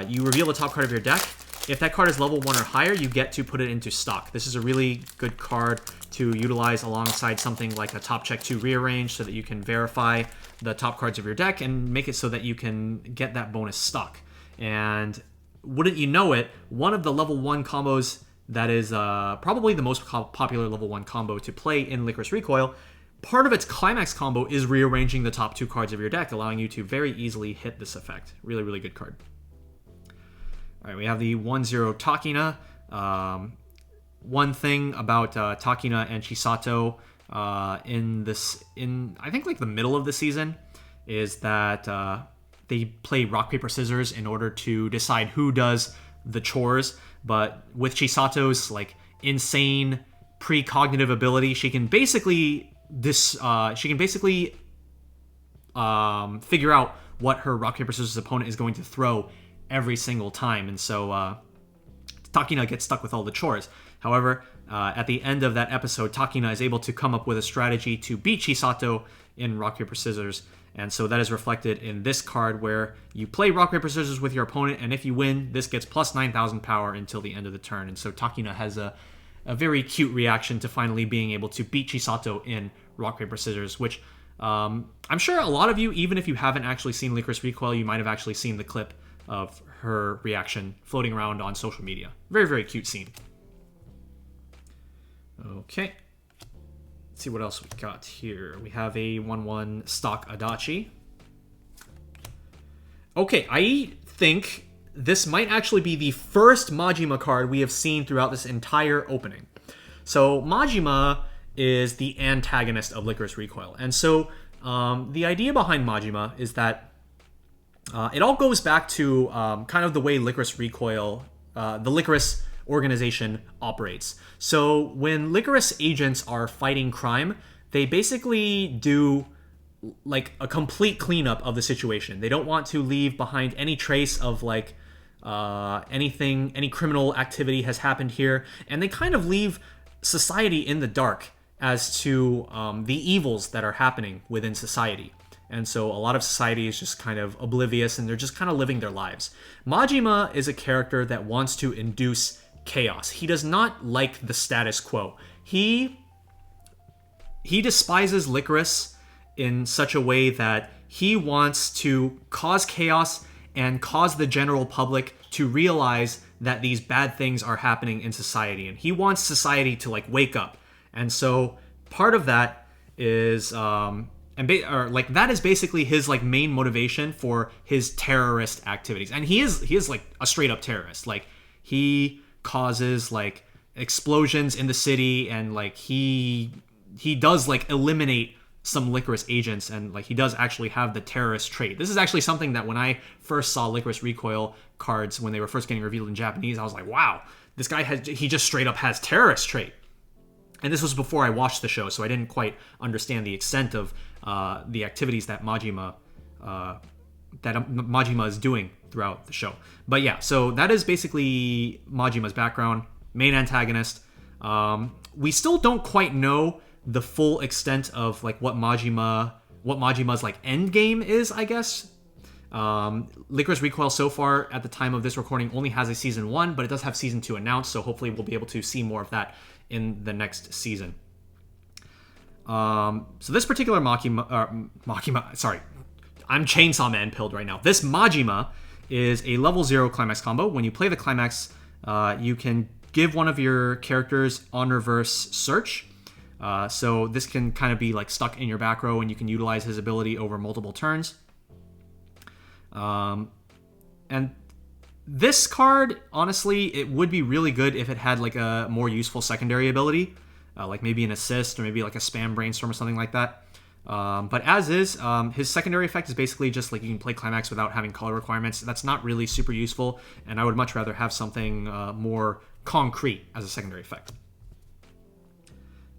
you reveal the top card of your deck. If that card is level 1 or higher, you get to put it into stock. This is a really good card to utilize alongside something like a top check 2 rearrange, so that you can verify the top cards of your deck and make it so that you can get that bonus stock. And wouldn't you know it, one of the level 1 combos that is probably the most popular level 1 combo to play in Lycoris Recoil, part of its climax combo is rearranging the top 2 cards of your deck, allowing you to very easily hit this effect. Really, really good card. All right, we have the 1-0 Takina. One thing about Takina and Chisato in I think like the middle of the season is that they play rock, paper, scissors in order to decide who does the chores. But with Chisato's like insane precognitive ability, she can basically figure out what her rock, paper, scissors opponent is going to throw every single time. And so Takina gets stuck with all the chores. However, at the end of that episode, Takina is able to come up with a strategy to beat Chisato in rock, paper, scissors. And so that is reflected in this card, where you play rock, paper, scissors with your opponent, and if you win, this gets plus 9,000 power until the end of the turn. And so Takina has a very cute reaction to finally being able to beat Chisato in rock, paper, scissors, which I'm sure a lot of you, even if you haven't actually seen Lycoris Recoil, you might have actually seen the clip of her reaction floating around on social media. Very, very cute scene. Okay. Let's see what else we got here. We have a 1-1 stock Adachi. Okay, I think this might actually be the first Majima card we have seen throughout this entire opening. So Majima is the antagonist of Lycoris Recoil. And so the idea behind Majima is that it all goes back to kind of the way Lycoris Recoil, the Lycoris organization operates. So when Lycoris agents are fighting crime, they basically do like a complete cleanup of the situation. They don't want to leave behind any trace of like any criminal activity has happened here, and they kind of leave society in the dark as to the evils that are happening within society. And so a lot of society is just kind of oblivious, and they're just kind of living their lives. Majima is a character that wants to induce chaos. He does not like the status quo. He despises Lycoris in such a way that he wants to cause chaos and cause the general public to realize that these bad things are happening in society. And he wants society to like wake up. And so part of that is that is basically his like main motivation for his terrorist activities. And he is like a straight up terrorist. Like he causes like explosions in the city, and like he does like eliminate some Lycoris agents, and like he does actually have the terrorist trait. This is actually something that when I first saw Lycoris Recoil cards when they were first getting revealed in Japanese, I was like, wow, this guy he just straight up has terrorist trait. And this was before I watched the show, so I didn't quite understand the extent of the activities that Majima is doing throughout the show. But yeah, so that is basically Majima's background, main antagonist. We still don't quite know the full extent of like what Majima's like end game is, I guess. Lycoris Recoil so far at the time of this recording only has a season 1, but it does have season 2 announced, so hopefully we'll be able to see more of that in the next season. So this particular Majima, sorry, I'm Chainsaw Man pilled right now. This Majima is a level 0 climax combo. When you play the climax, you can give one of your characters on reverse search. So this can kind of be like stuck in your back row, and you can utilize his ability over multiple turns. And this card, honestly, it would be really good if it had like a more useful secondary ability, like maybe an assist or maybe like a spam brainstorm or something like that. But as is, his secondary effect is basically just like you can play Climax without having color requirements. That's not really super useful, and I would much rather have something more concrete as a secondary effect.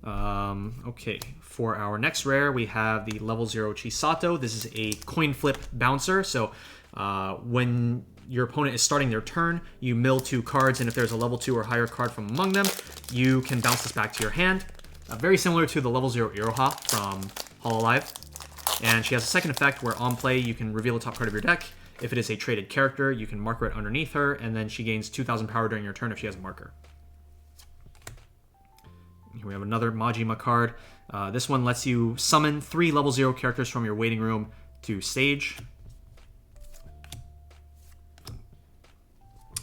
Okay, for our next rare, we have the level 0 Chisato. This is a coin flip bouncer, so when your opponent is starting their turn, you mill 2 cards, and if there's a level 2 or higher card from among them, you can bounce this back to your hand. Very similar to the level 0 Iroha from Hololive. And she has a second effect where on play, you can reveal the top card of your deck. If it is a traded character, you can marker it underneath her, and then she gains 2,000 power during your turn if she has a marker. Here we have another Majima card. This one lets you summon 3 level 0 characters from your waiting room to stage.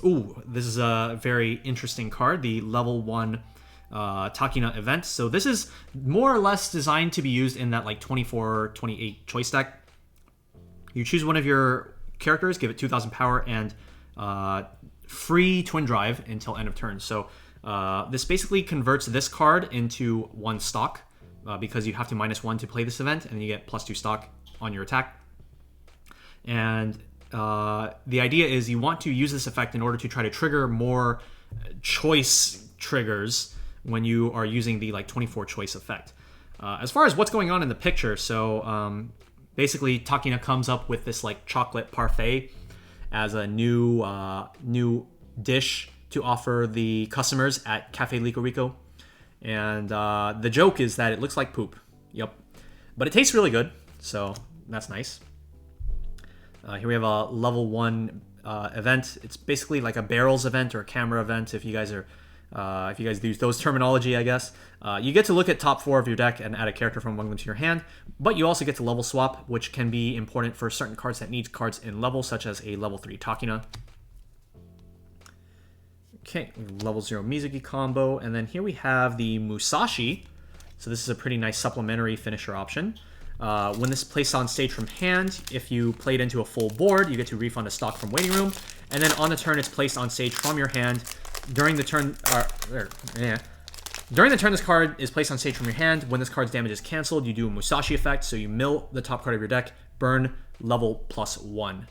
Ooh, this is a very interesting card, the level 1 Takina event. So this is more or less designed to be used in that like 24-28 choice deck. You choose one of your characters, give it 2,000 power, and free Twin Drive until end of turn. So this basically converts this card into 1 stock because you have to -1 to play this event, and then you get +2 stock on your attack. And the idea is you want to use this effect in order to try to trigger more choice triggers when you are using the like 24 choice effect. As far as what's going on in the picture, so basically Takina comes up with this like chocolate parfait as a new dish to offer the customers at Cafe LycoReco. And the joke is that it looks like poop. Yep. But it tastes really good, so that's nice. Here we have a level 1 event. It's basically like a barrels event or a camera event if you guys use those terminology, I guess. You get to look at top 4 of your deck and add a character from among them to your hand, but you also get to level swap, which can be important for certain cards that need cards in level, such as a level 3 Takina. Okay, level 0 Mizuki combo, and then here we have the Musashi. So this is a pretty nice supplementary finisher option. When this is placed on stage from hand, if you play it into a full board, you get to refund a stock from waiting room, and then on the turn it's placed on stage from your hand. During the turn, this card is placed on stage from your hand. When this card's damage is cancelled, you do a Musashi effect, so you mill the top card of your deck, burn level +1.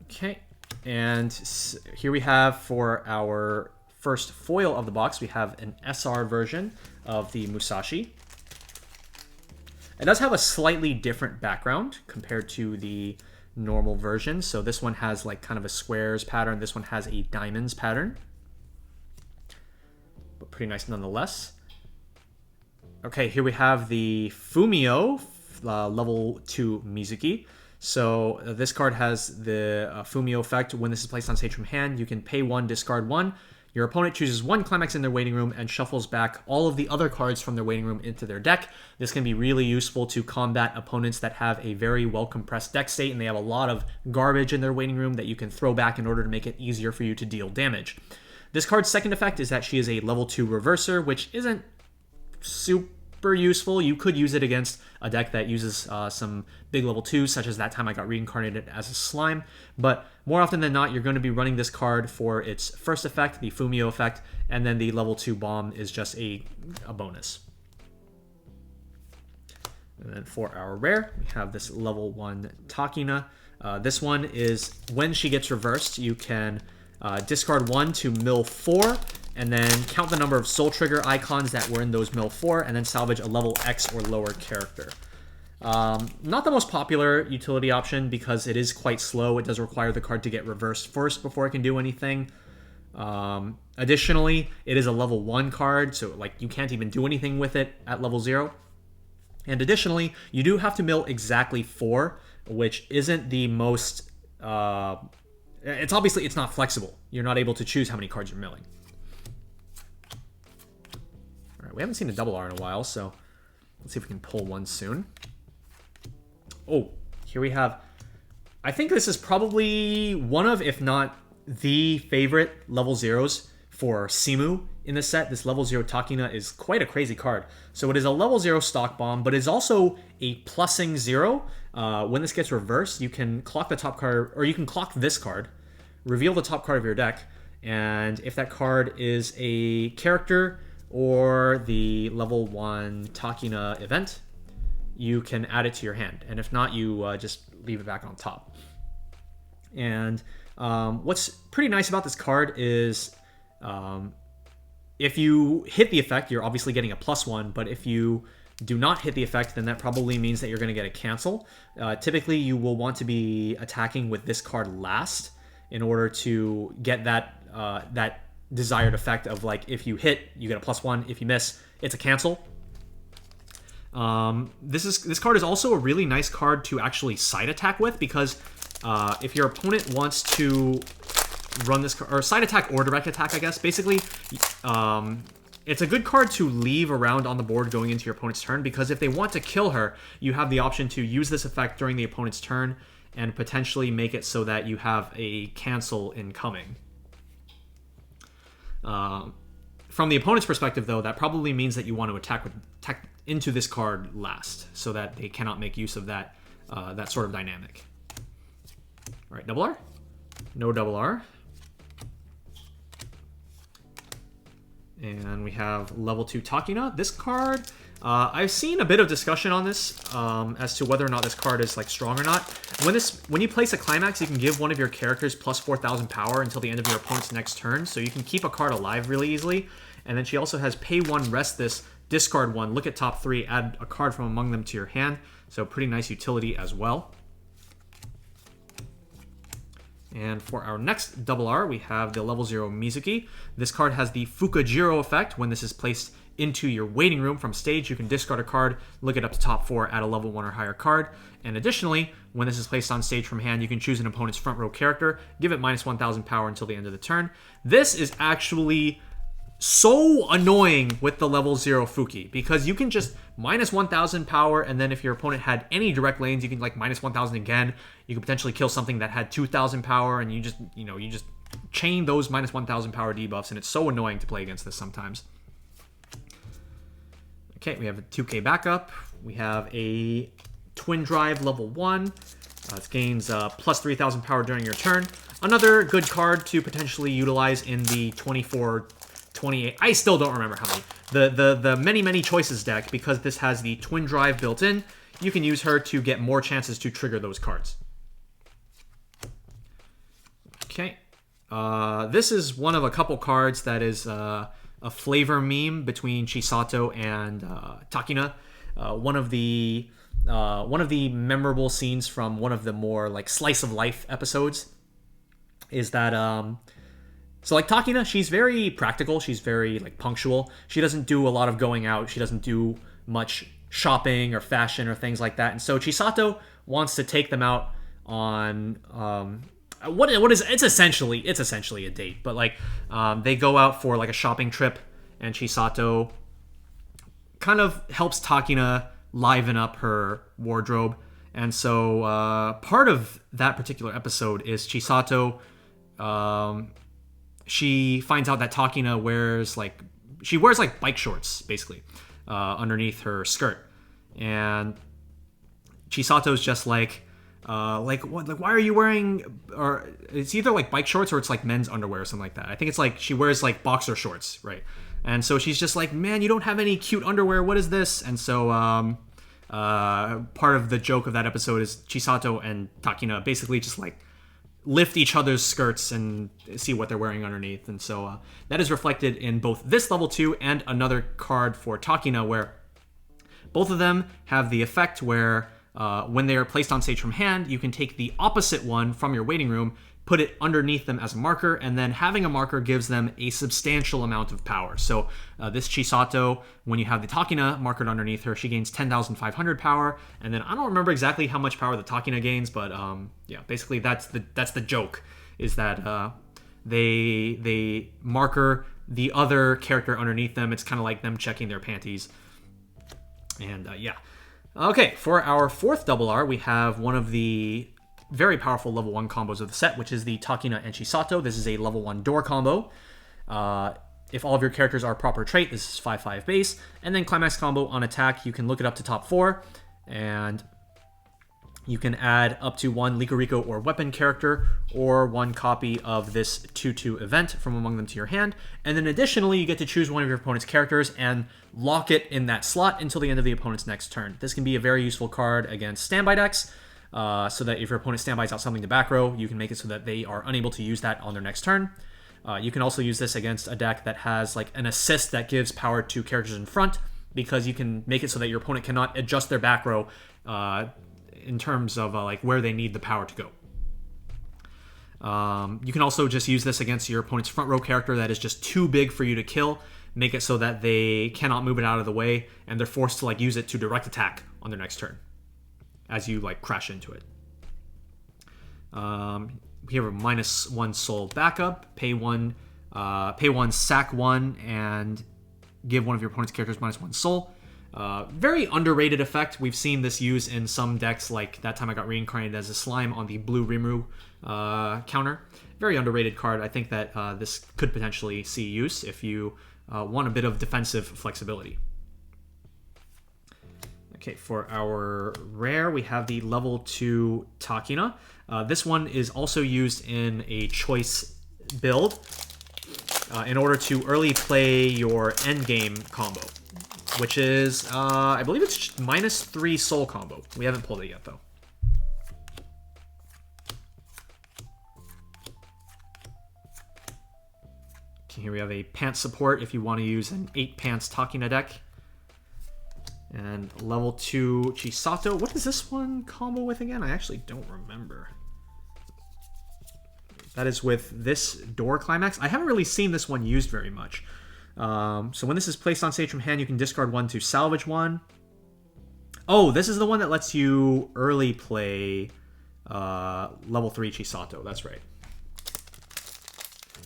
Okay, and here we have for our first foil of the box, we have an SR version of the Musashi. It does have a slightly different background compared to the normal version. So this one has like kind of a squares pattern. This one has a diamonds pattern. But pretty nice nonetheless. Okay, here we have the Fumio level 2 Mizuki. So this card has the Fumio effect. When this is placed on stage from hand, you can pay 1, discard 1. Your opponent chooses 1 Climax in their waiting room and shuffles back all of the other cards from their waiting room into their deck. This can be really useful to combat opponents that have a very well-compressed deck state and they have a lot of garbage in their waiting room that you can throw back in order to make it easier for you to deal damage. This card's second effect is that she is a level 2 reverser, which isn't super useful. You could use it against a deck that uses some big level 2s, such as that time I got reincarnated as a slime. But more often than not, you're going to be running this card for its first effect, the Fumio effect, and then the level 2 bomb is just a bonus. And then for our rare, we have this level 1 Takina. This one is when she gets reversed, you can discard 1 to mill 4, and then count the number of soul trigger icons that were in those mill 4, and then salvage a level X or lower character. Not the most popular utility option because it is quite slow. It does require the card to get reversed first before it can do anything. Additionally, it is a level 1 card, so like you can't even do anything with it at level 0. And additionally, you do have to mill exactly 4, which isn't the most... it's obviously, it's not flexible. You're not able to choose how many cards you're milling. All right, we haven't seen a double R in a while, so let's see if we can pull one soon. Oh, here we have... I think this is probably one of, if not the favorite level 0s for Simu in this set. This level 0 Takina is quite a crazy card. So it is a level 0 stock bomb, but it's also a plussing 0. When this gets reversed, you can clock the top card, or you can clock this card, reveal the top card of your deck, and if that card is a character or the level 1 Takina event, you can add it to your hand. And if not, you just leave it back on top. And what's pretty nice about this card is if you hit the effect, you're obviously getting a +1, but if you do not hit the effect, then that probably means that you're going to get a cancel. Typically, you will want to be attacking with this card last in order to get that that desired effect of, like, if you hit, you get a +1. If you miss, it's a cancel. This card is also a really nice card to actually side attack with, because if your opponent wants to run this card, or side attack or direct attack, I guess, basically, it's a good card to leave around on the board going into your opponent's turn, because if they want to kill her, you have the option to use this effect during the opponent's turn and potentially make it so that you have a cancel incoming. From the opponent's perspective, though, that probably means that you want to attack into this card last, so that they cannot make use of that that sort of dynamic. All right, double R? No double R. And we have level 2 Takina. This card, I've seen a bit of discussion on this as to whether or not this card is like strong or not. When you place a climax, you can give one of your characters plus 4,000 power until the end of your opponent's next turn, so you can keep a card alive really easily. And then she also has pay 1, rest this, discard 1, look at top 3, add a card from among them to your hand. So pretty nice utility as well. And for our next double R, we have the level 0 Mizuki. This card has the Fukajiro effect. When this is placed into your waiting room from stage, you can discard a card, look it up to top 4, add a level 1 or higher card. And additionally, when this is placed on stage from hand, you can choose an opponent's front row character, give it minus 1,000 power until the end of the turn. This is actually so annoying with the level 0 Fuki, because you can just minus 1,000 power, and then if your opponent had any direct lanes, you can like minus 1,000 again. You could potentially kill something that had 2,000 power, and you just chain those minus 1,000 power debuffs, and it's so annoying to play against this sometimes. Okay, we have a 2k backup. We have a Twin Drive level 1. It gains plus 3,000 power during your turn. Another good card to potentially utilize in the 24, 28, I still don't remember how many. The many choices deck, because this has the Twin Drive built in. You can use her to get more chances to trigger those cards. Okay. This is one of a couple cards that is a flavor meme between Chisato and Takina. One of the memorable scenes from one of the more like slice of life episodes is that so like Takina, she's very practical, she's very like punctual. She doesn't do a lot of going out, she doesn't do much shopping or fashion or things like that. And so Chisato wants to take them out on what is it's essentially a date, but like they go out for like a shopping trip, and Chisato kind of helps Takina liven up her wardrobe. And so part of that particular episode is Chisato she finds out that Takina wears like bike shorts basically underneath her skirt, and Chisato's just like what, like, why are you wearing, or it's either like bike shorts or it's like men's underwear or something like that. I think it's like she wears like boxer shorts, right? And so she's just like, man, you don't have any cute underwear, what is this? And so part of the joke of that episode is Chisato and Takina basically just like lift each other's skirts and see what they're wearing underneath. And so that is reflected in both this level 2 and another card for Takina, where both of them have the effect where when they are placed on stage from hand, you can take the opposite one from your waiting room, put it underneath them as a marker, and then having a marker gives them a substantial amount of power. So this Chisato, when you have the Takina markered underneath her, she gains 10,500 power, and then I don't remember exactly how much power the Takina gains, but yeah, basically that's the joke, is that they marker the other character underneath them. It's kind of like them checking their panties. And yeah. Okay, for our fourth double R, we have one of the very powerful level 1 combos of the set, which is the Takina and Chisato. This is a level 1 door combo. If all of your characters are proper trait, this is 5/5 base. And then Climax combo on attack, you can look it up to top 4. And you can add up to 1 LycoReco or weapon character, or 1 copy of this 2/2 event from among them to your hand. And then additionally, you get to choose one of your opponent's characters and lock it in that slot until the end of the opponent's next turn. This can be a very useful card against standby decks, so that if your opponent standbys out something to back row, you can make it so that they are unable to use that on their next turn. You can also use this against a deck that has like an assist that gives power to characters in front, because you can make it so that your opponent cannot adjust their back row in terms of like where they need the power to go. You can also just use this against your opponent's front row character that is just too big for you to kill. Make it so that they cannot move it out of the way, and they're forced to like use it to direct attack on their next turn as you like crash into it. We have a -1 soul backup. Pay one, sack 1, and give one of your opponent's characters -1 soul. Very underrated effect. We've seen this used in some decks, like that time I got reincarnated as a slime on the blue Rimuru counter. Very underrated card. I think that this could potentially see use if you want a bit of defensive flexibility. Okay, for our rare, we have the level 2 Takina. This one is also used in a choice build in order to early play your endgame combo, which is, I believe it's -3 soul combo. We haven't pulled it yet, though. Okay, here we have a pants support if you want to use an 8 pants Takina deck. And level 2 Chisato. What is this one combo with again? I actually don't remember. That is with this door climax. I haven't really seen this one used very much. So when this is placed on stage from hand, you can discard 1 to salvage 1. Oh, this is the one that lets you early play level 3 Chisato. That's right.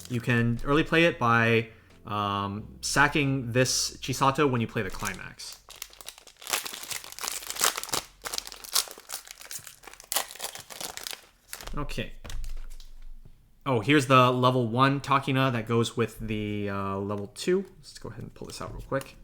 You can early play it by sacking this Chisato when you play the climax. Okay. Oh, here's the level 1 Takina that goes with the level 2. Let's go ahead and pull this out real quick.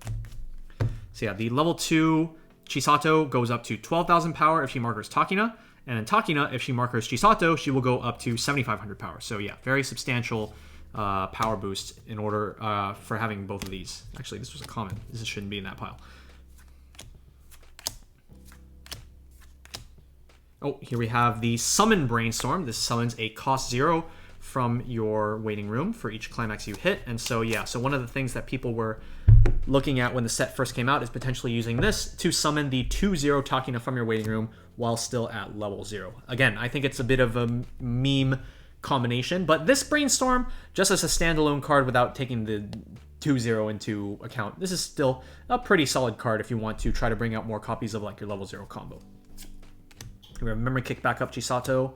So yeah, the level 2 Chisato goes up to 12,000 power if she markers Takina. And in Takina, if she markers Chisato, she will go up to 7,500 power. So yeah, very substantial power boost in order for having both of these. Actually, this was a common. This shouldn't be in that pile. Oh, here we have the Summon Brainstorm. This summons a cost 0 from your waiting room for each climax you hit. And so, yeah, so one of the things that people were looking at when the set first came out is potentially using this to summon the 2/0 Takina from your waiting room while still at level 0. Again, I think it's a bit of a meme combination, but this Brainstorm, just as a standalone card without taking the 2/0 into account, this is still a pretty solid card if you want to try to bring out more copies of like your level 0 combo. We have Memory Kick back up Chisato.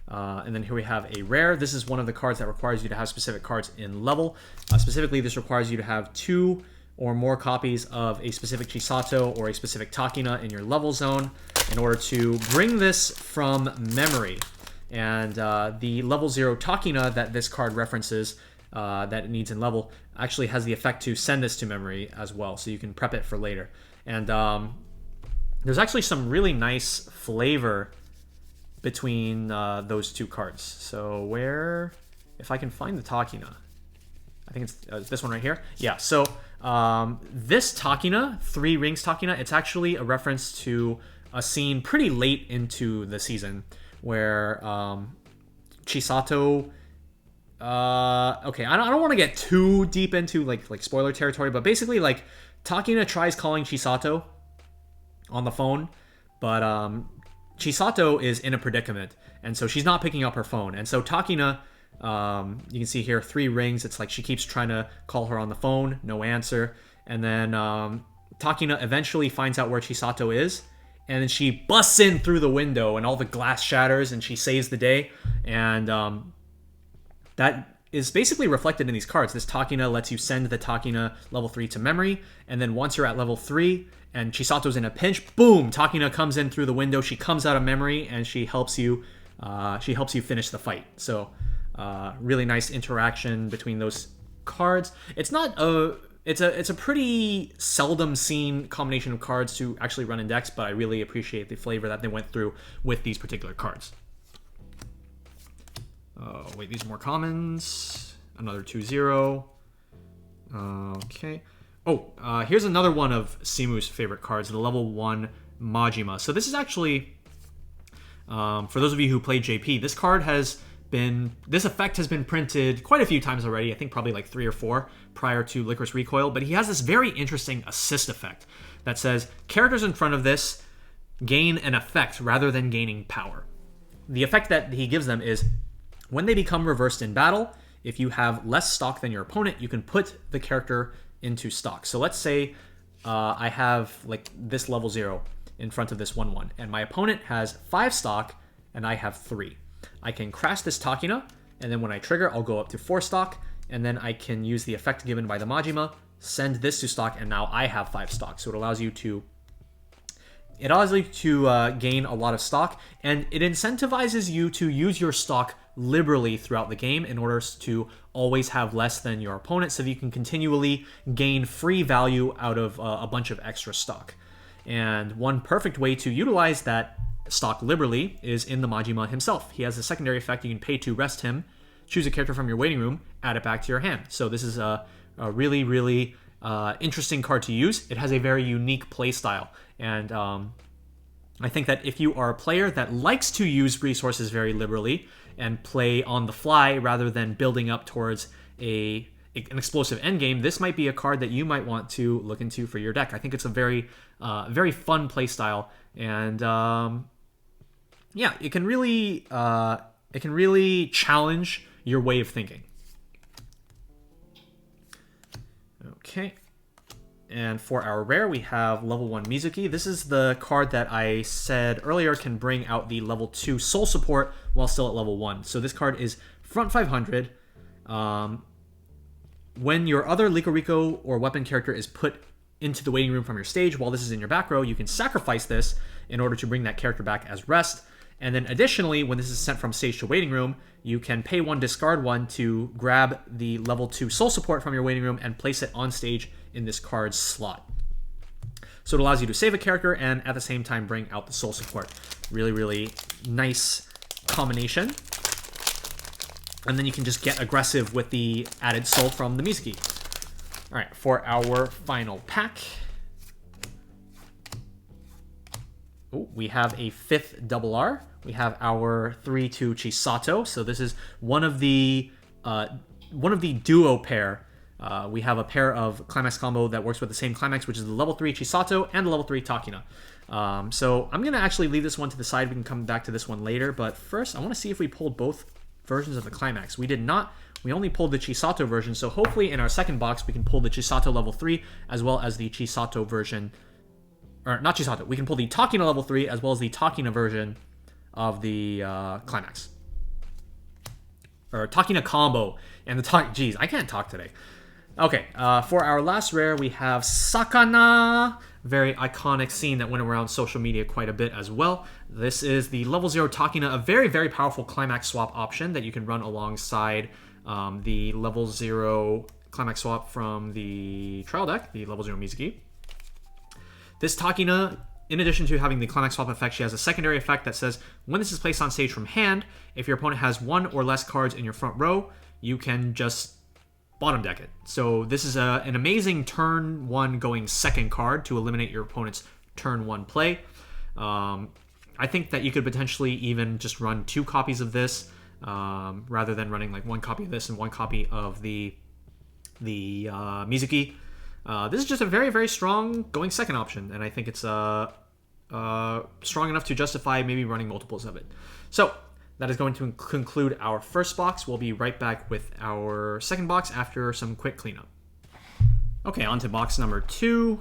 And then here we have a rare. This is one of the cards that requires you to have specific cards in level. Specifically, this requires you to have 2 or more copies of a specific Chisato or a specific Takina in your level zone in order to bring this from memory. And the level 0 Takina that this card references that it needs in level actually has the effect to send this to memory as well, so you can prep it for later. And there's actually some really nice flavor between those two cards. So where, if I can find the Takina, I think it's this one right here. Yeah, so This Takina, 3 Rings Takina, it's actually a reference to a scene pretty late into the season where Chisato... okay, I don't want to get too deep into like spoiler territory, but basically like Takina tries calling Chisato on the phone, but Chisato is in a predicament, and so she's not picking up her phone. And so Takina, you can see here 3 rings. It's like she keeps trying to call her on the phone, no answer. And then Takina eventually finds out where Chisato is, and then she busts in through the window, and all the glass shatters, and she saves the day. And that is basically reflected in these cards. This Takina lets you send the Takina level 3 to memory, and then once you're at level 3 and Chisato's in a pinch, boom, Takina comes in through the window, she comes out of memory, and she helps you finish the fight. So really nice interaction between those cards. It's a pretty seldom seen combination of cards to actually run in decks, but I really appreciate the flavor that they went through with these particular cards. Oh, wait, these are more commons. Another 2-0. Okay. Oh, here's another one of Simu's favorite cards, the level 1 Majima. So this is actually, for those of you who play JP, this effect has been printed quite a few times already. I think probably like 3 or 4 prior to Lycoris Recoil, but he has this very interesting assist effect that says characters in front of this gain an effect rather than gaining power. The effect that he gives them is when they become reversed in battle, if you have less stock than your opponent, you can put the character into stock. So let's say I have like this level 0 in front of this 1-1, and my opponent has 5 stock and I have 3. I can crash this Takina, and then when I trigger, I'll go up to 4 stock, and then I can use the effect given by the Majima, send this to stock, and now I have 5 stock. So it allows you to gain a lot of stock, and it incentivizes you to use your stock liberally throughout the game in order to always have less than your opponent, so that you can continually gain free value out of a bunch of extra stock. And one perfect way to utilize that stock liberally is in the Majima himself. He has a secondary effect. You can pay to rest him, choose a character from your waiting room, add it back to your hand. So this is a really, really interesting card to use. It has a very unique play style, and I think that if you are a player that likes to use resources very liberally and play on the fly rather than building up towards an explosive endgame, this might be a card that you might want to look into for your deck. I think it's a very, very fun play style, and yeah, it can really challenge your way of thinking. Okay. And for our rare, we have level 1 Mizuki. This is the card that I said earlier can bring out the level 2 soul support while still at level 1. So this card is front 500. When your other LycoReco or weapon character is put into the waiting room from your stage while this is in your back row, you can sacrifice this in order to bring that character back as rest. And then additionally, when this is sent from stage to waiting room, you can pay 1, discard 1 to grab the level 2 soul support from your waiting room and place it on stage in this card's slot. So it allows you to save a character and at the same time bring out the soul support. Really, really nice combination. And then you can just get aggressive with the added soul from the Mizuki. All right, for our final pack, we have a 5th double R. We have our 3-2 Chisato. So this is one of the duo pair. We have a pair of Climax combo that works with the same Climax, which is the level 3 Chisato and the level 3 Takina. So I'm going to actually leave this one to the side. We can come back to this one later. But first, I want to see if we pulled both versions of the Climax. We did not. We only pulled the Chisato version. So hopefully in our second box, we can pull the Chisato level 3 as well as the Chisato version. Or not Chisato. We can pull the Takina level 3 as well as the Takina version of the Climax. Or Takina combo. And the Jeez, I can't talk today. Okay, for our last rare, we have Sakana. Very iconic scene that went around social media quite a bit as well. This is the level 0 Takina, a very, very powerful Climax swap option that you can run alongside the level 0 Climax swap from the trial deck, the level 0 Mizuki. This Takina, in addition to having the Climax swap effect, she has a secondary effect that says when this is placed on stage from hand, if your opponent has 1 or less cards in your front row, you can just bottom deck it. So this is an amazing turn 1 going second card to eliminate your opponent's turn 1 play. I think that you could potentially even just run 2 copies of this rather than running like 1 copy of this and 1 copy of the Mizuki. This is just a very, very strong going second option, and I think it's strong enough to justify maybe running multiples of it. So that is going to conclude our first box. We'll be right back with our second box after some quick cleanup. Okay, on to box number 2.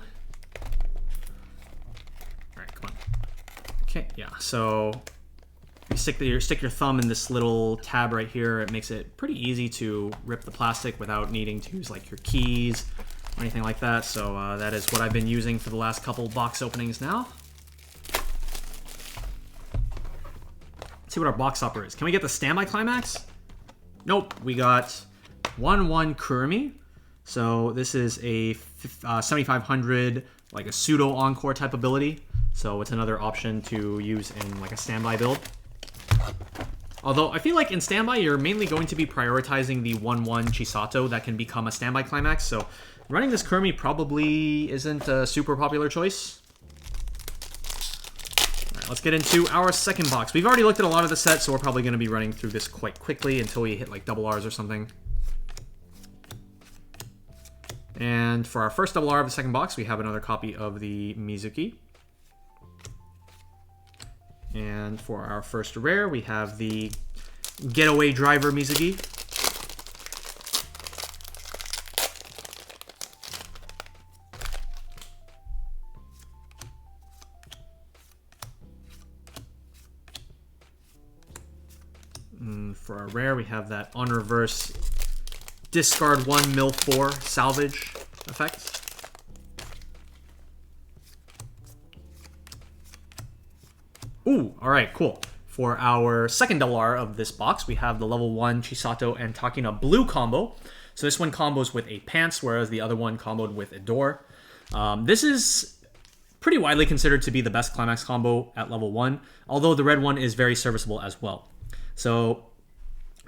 All right, come on. Okay, yeah, so you stick your thumb in this little tab right here. It makes it pretty easy to rip the plastic without needing to use like your keys or anything like that. So that is what I've been using for the last couple box openings now. Let's see what our box topper is. Can we get the standby climax? Nope, we got 1/1 Kurumi. So this is a 7500, like a pseudo encore type ability. So it's another option to use in like a standby build. Although I feel like in standby, you're mainly going to be prioritizing the 1/1 Chisato that can become a standby climax. So running this Kurumi probably isn't a super popular choice. Let's get into our second box. We've already looked at a lot of the set, so we're probably going to be running through this quite quickly until we hit like double Rs or something. And for our first double R of the second box, we have another copy of the Mizuki. And for our first rare, we have the Getaway Driver Mizuki. For our rare, we have that on reverse discard 1 mill 4 salvage effect. Ooh, all right, cool. For our second double R of this box, we have the level 1 Chisato and Takina blue combo. So this one combos with a pants, whereas the other one comboed with a door. This is pretty widely considered to be the best climax combo at level 1, although the red one is very serviceable as well. So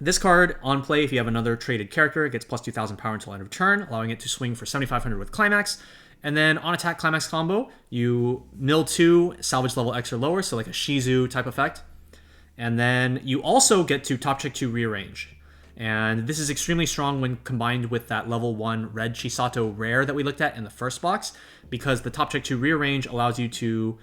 this card, on play, if you have another traded character, it gets plus 2,000 power until end of turn, allowing it to swing for 7,500 with Climax. And then on attack Climax combo, you mill 2, salvage level X or lower, so like a Shizu type effect. And then you also get to top check 2 rearrange. And this is extremely strong when combined with that level 1 red Chisato rare that we looked at in the first box, because the top check 2 rearrange allows you to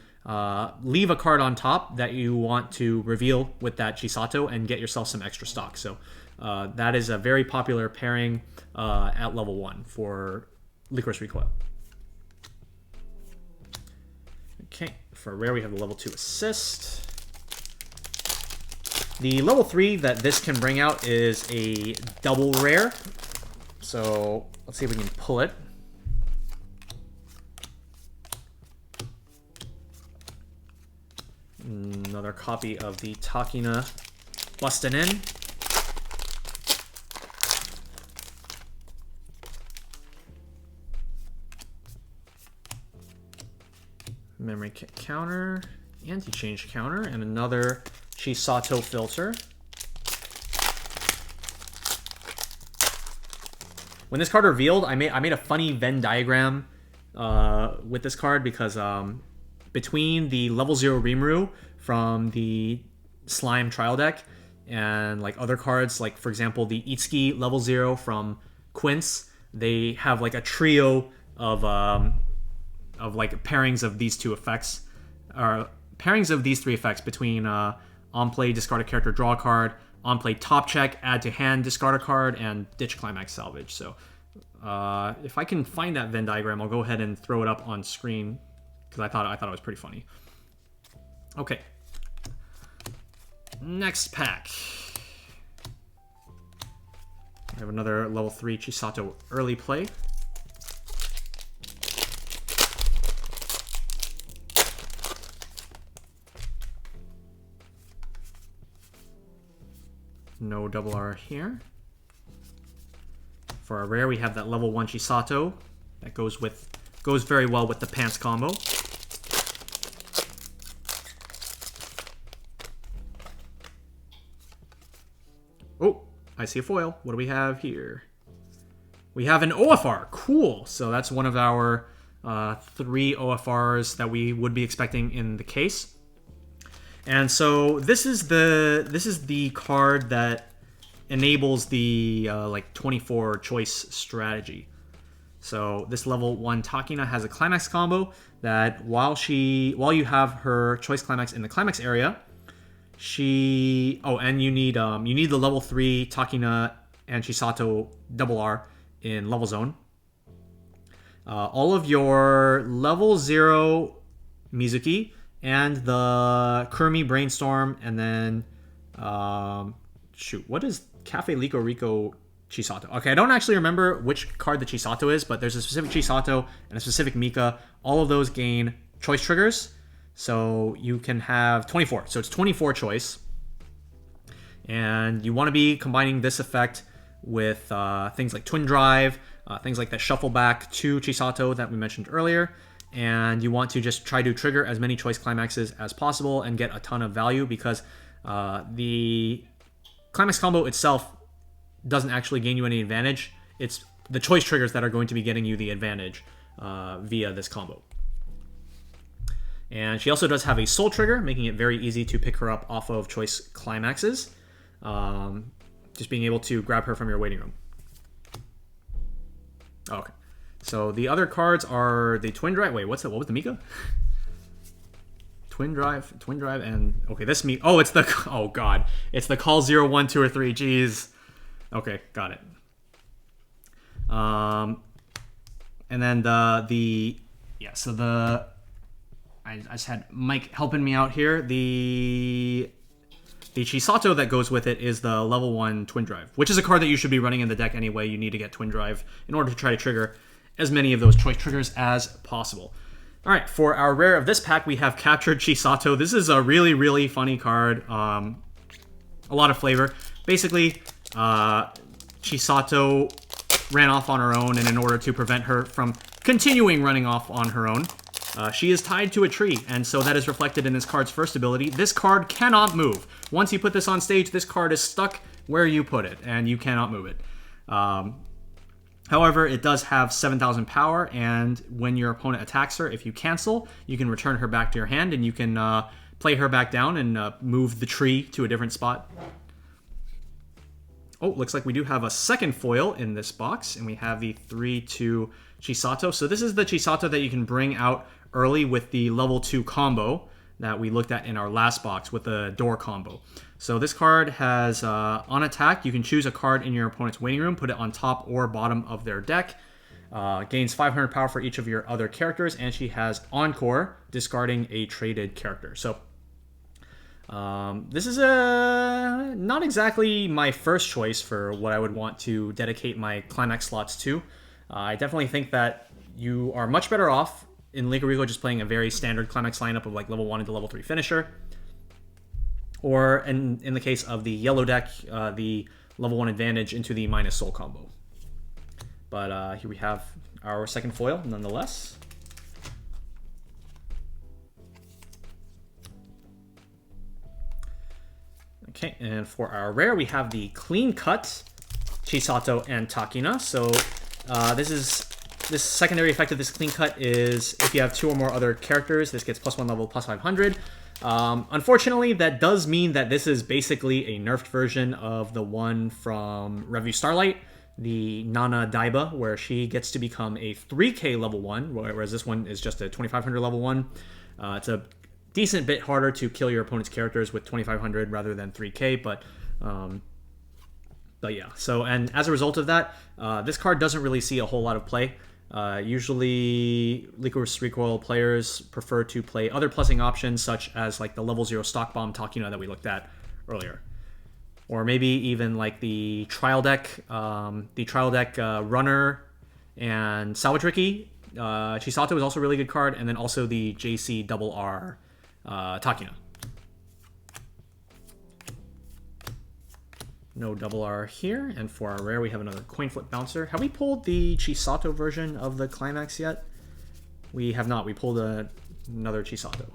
leave a card on top that you want to reveal with that Chisato and get yourself some extra stock. So that is a very popular pairing at level 1 for Lycoris Recoil. Okay, for rare we have the level 2 assist. The level 3 that this can bring out is a double rare. So let's see if we can pull it. Another copy of the Takina busting in. Memory kit counter, anti-change counter, and another Chisato filter. When this card revealed, I made a funny Venn diagram with this card because between the level 0 Rimuru from the Slime trial deck and like other cards, like for example the Itsuki level 0 from Quince, they have like a trio of like pairings of these two effects, or pairings of these three effects between on play discard a character, draw a card, on play top check, add to hand, discard a card, and ditch climax salvage. So if I can find that Venn diagram, I'll go ahead and throw it up on screen because I thought it was pretty funny. Okay. Next pack. I have another level 3 Chisato early play. No double R here. For our rare, we have that level 1 Chisato that goes very well with the pants combo. Oh, I see a foil. What do we have here? We have an OFR. Cool. So that's one of our 3 OFRs that we would be expecting in the case. And so this is the card that enables the like 24 choice strategy. So this level 1 Takina has a climax combo that while you have her choice climax in the climax area, and you need the level 3 Takina and Chisato double R in level zone. All of your level 0 Mizuki and the Kurumi Brainstorm, and then what is Cafe LycoReco Chisato? Okay, I don't actually remember which card the Chisato is, but there's a specific Chisato and a specific Mika. All of those gain choice triggers, so you can have 24. So it's 24 choice, and you want to be combining this effect with things like Twin Drive, things like that Shuffle Back to Chisato that we mentioned earlier, and you want to just try to trigger as many choice climaxes as possible and get a ton of value, because the climax combo itself doesn't actually gain you any advantage. It's the choice triggers that are going to be getting you the advantage via this combo. And she also does have a soul trigger, making it very easy to pick her up off of choice climaxes. Just being able to grab her from your waiting room. Okay. So the other cards are the Twin Drive. Wait, what was the Mika? Twin Drive, and okay, this Mika. Oh, it's the god, it's the call 0, 1, 2, or 3. Jeez. Okay, got it. And then I just had Mike helping me out here. The Chisato that goes with it is the level 1 Twin Drive, which is a card that you should be running in the deck anyway. You need to get Twin Drive in order to try to trigger as many of those choice triggers as possible. All right, for our rare of this pack, we have Captured Chisato. This is a really, really funny card. A lot of flavor. Basically, Chisato ran off on her own, and in order to prevent her from continuing running off on her own, she is tied to a tree, and so that is reflected in this card's first ability. This card cannot move. Once you put this on stage, this card is stuck where you put it, and you cannot move it. However, it does have 7,000 power, and when your opponent attacks her, if you cancel, you can return her back to your hand, and you can play her back down and move the tree to a different spot. Oh, looks like we do have a second foil in this box, and we have the 3-2 Chisato. So this is the Chisato that you can bring out early with the level 2 combo that we looked at in our last box with the door combo. So this card has, on attack, you can choose a card in your opponent's waiting room, put it on top or bottom of their deck, gains 500 power for each of your other characters, and she has Encore, discarding a traded character. So this is not exactly my first choice for what I would want to dedicate my Climax slots to. I definitely think that you are much better off in LycoReco just playing a very standard Climax lineup of like level 1 into level 3 finisher. Or in the case of the yellow deck, the level 1 advantage into the minus soul combo. But here we have our second foil nonetheless. Okay, and for our rare, we have the clean cut Chisato and Takina. So this secondary effect of this clean cut is if you have 2 or more other characters, this gets +1 level, +500. Unfortunately, that does mean that this is basically a nerfed version of the one from Revue Starlight, the Nana Daiba, where she gets to become a 3k level 1, whereas this one is just a 2500 level 1. It's a decent bit harder to kill your opponent's characters with 2500 rather than 3k, but yeah. So, and as a result of that, this card doesn't really see a whole lot of play. Usually Lycoris Recoil players prefer to play other plussing options such as like the level 0 Stock Bomb Takina that we looked at earlier. Or maybe even like the trial deck Runner and Salvage Ricky. Chisato is also a really good card, and then also the JC double R Takina. No double R here, and for our rare we have another coin flip bouncer. Have we pulled the Chisato version of the Climax yet? We have not. We pulled another Chisato.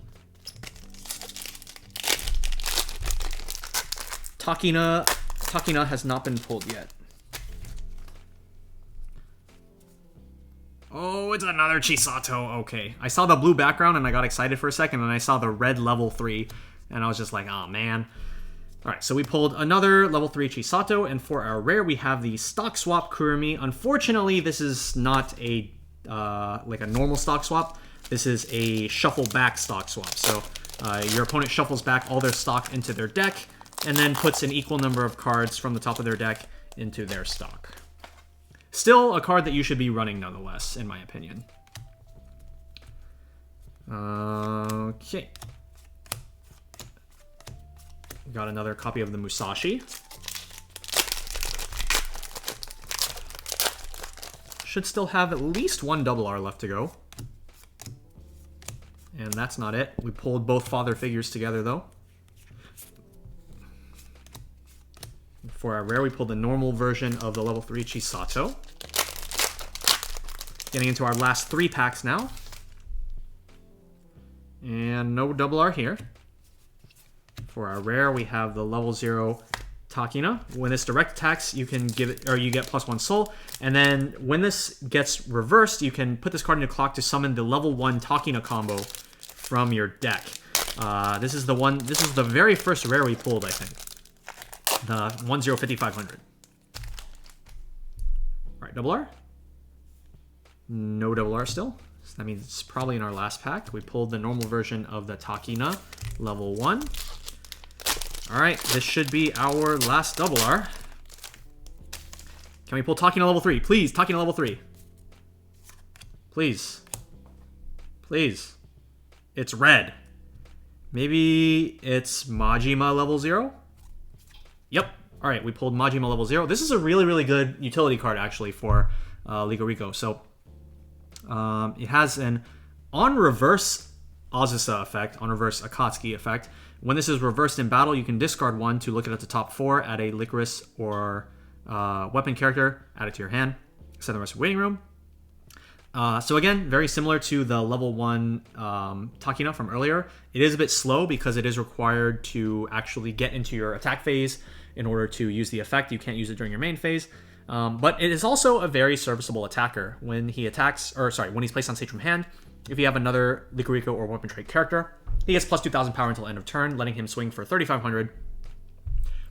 Takina has not been pulled yet. it's another Chisato. Okay. I saw the blue background and I got excited for a second, and I saw the red level 3, and I was just like, oh man. Alright, so we pulled another level 3 Chisato, and for our rare we have the stock swap Kurumi. Unfortunately, this is not a like a normal stock swap. This is a shuffle back stock swap. So your opponent shuffles back all their stock into their deck, and then puts an equal number of cards from the top of their deck into their stock. Still a card that you should be running nonetheless, in my opinion. Okay. Got another copy of the Musashi. Should still have at least one double R left to go. And that's not it. We pulled both father figures together, though. For our rare, we pulled the normal version of the level 3 Chisato. Getting into our last 3 packs now. And no double R here. For our rare, we have the level 0 Takina. When this direct attacks, you can give it, or you get +1 soul. And then when this gets reversed, you can put this card into clock to summon the level 1 Takina combo from your deck. This is the very first rare we pulled, I think. The 105500. Alright, double R. No double R still. So that means it's probably in our last pack. We pulled the normal version of the Takina, level 1. Alright, this should be our last double R. Can we pull Takina level 3? Please, Takina level 3. Please. Please. It's red. Maybe it's Majima level 0? Yep. Alright, we pulled Majima level 0. This is a really, really good utility card, actually, for LycoReco. So, it has an on-reverse Azusa effect, on-reverse Akatsuki effect. When this is reversed in battle, you can discard 1 to look at the top 4, add a Lycoris or weapon character, add it to your hand, send the rest to waiting room. So again, very similar to the level 1 Takina from earlier. It is a bit slow because it is required to actually get into your attack phase in order to use the effect. You can't use it during your main phase. But it is also a very serviceable attacker. When he attacks, or sorry, when he's placed on stage from hand, if you have another LycoReco or weapon trade character, he gets plus 2,000 power until end of turn, letting him swing for 3,500.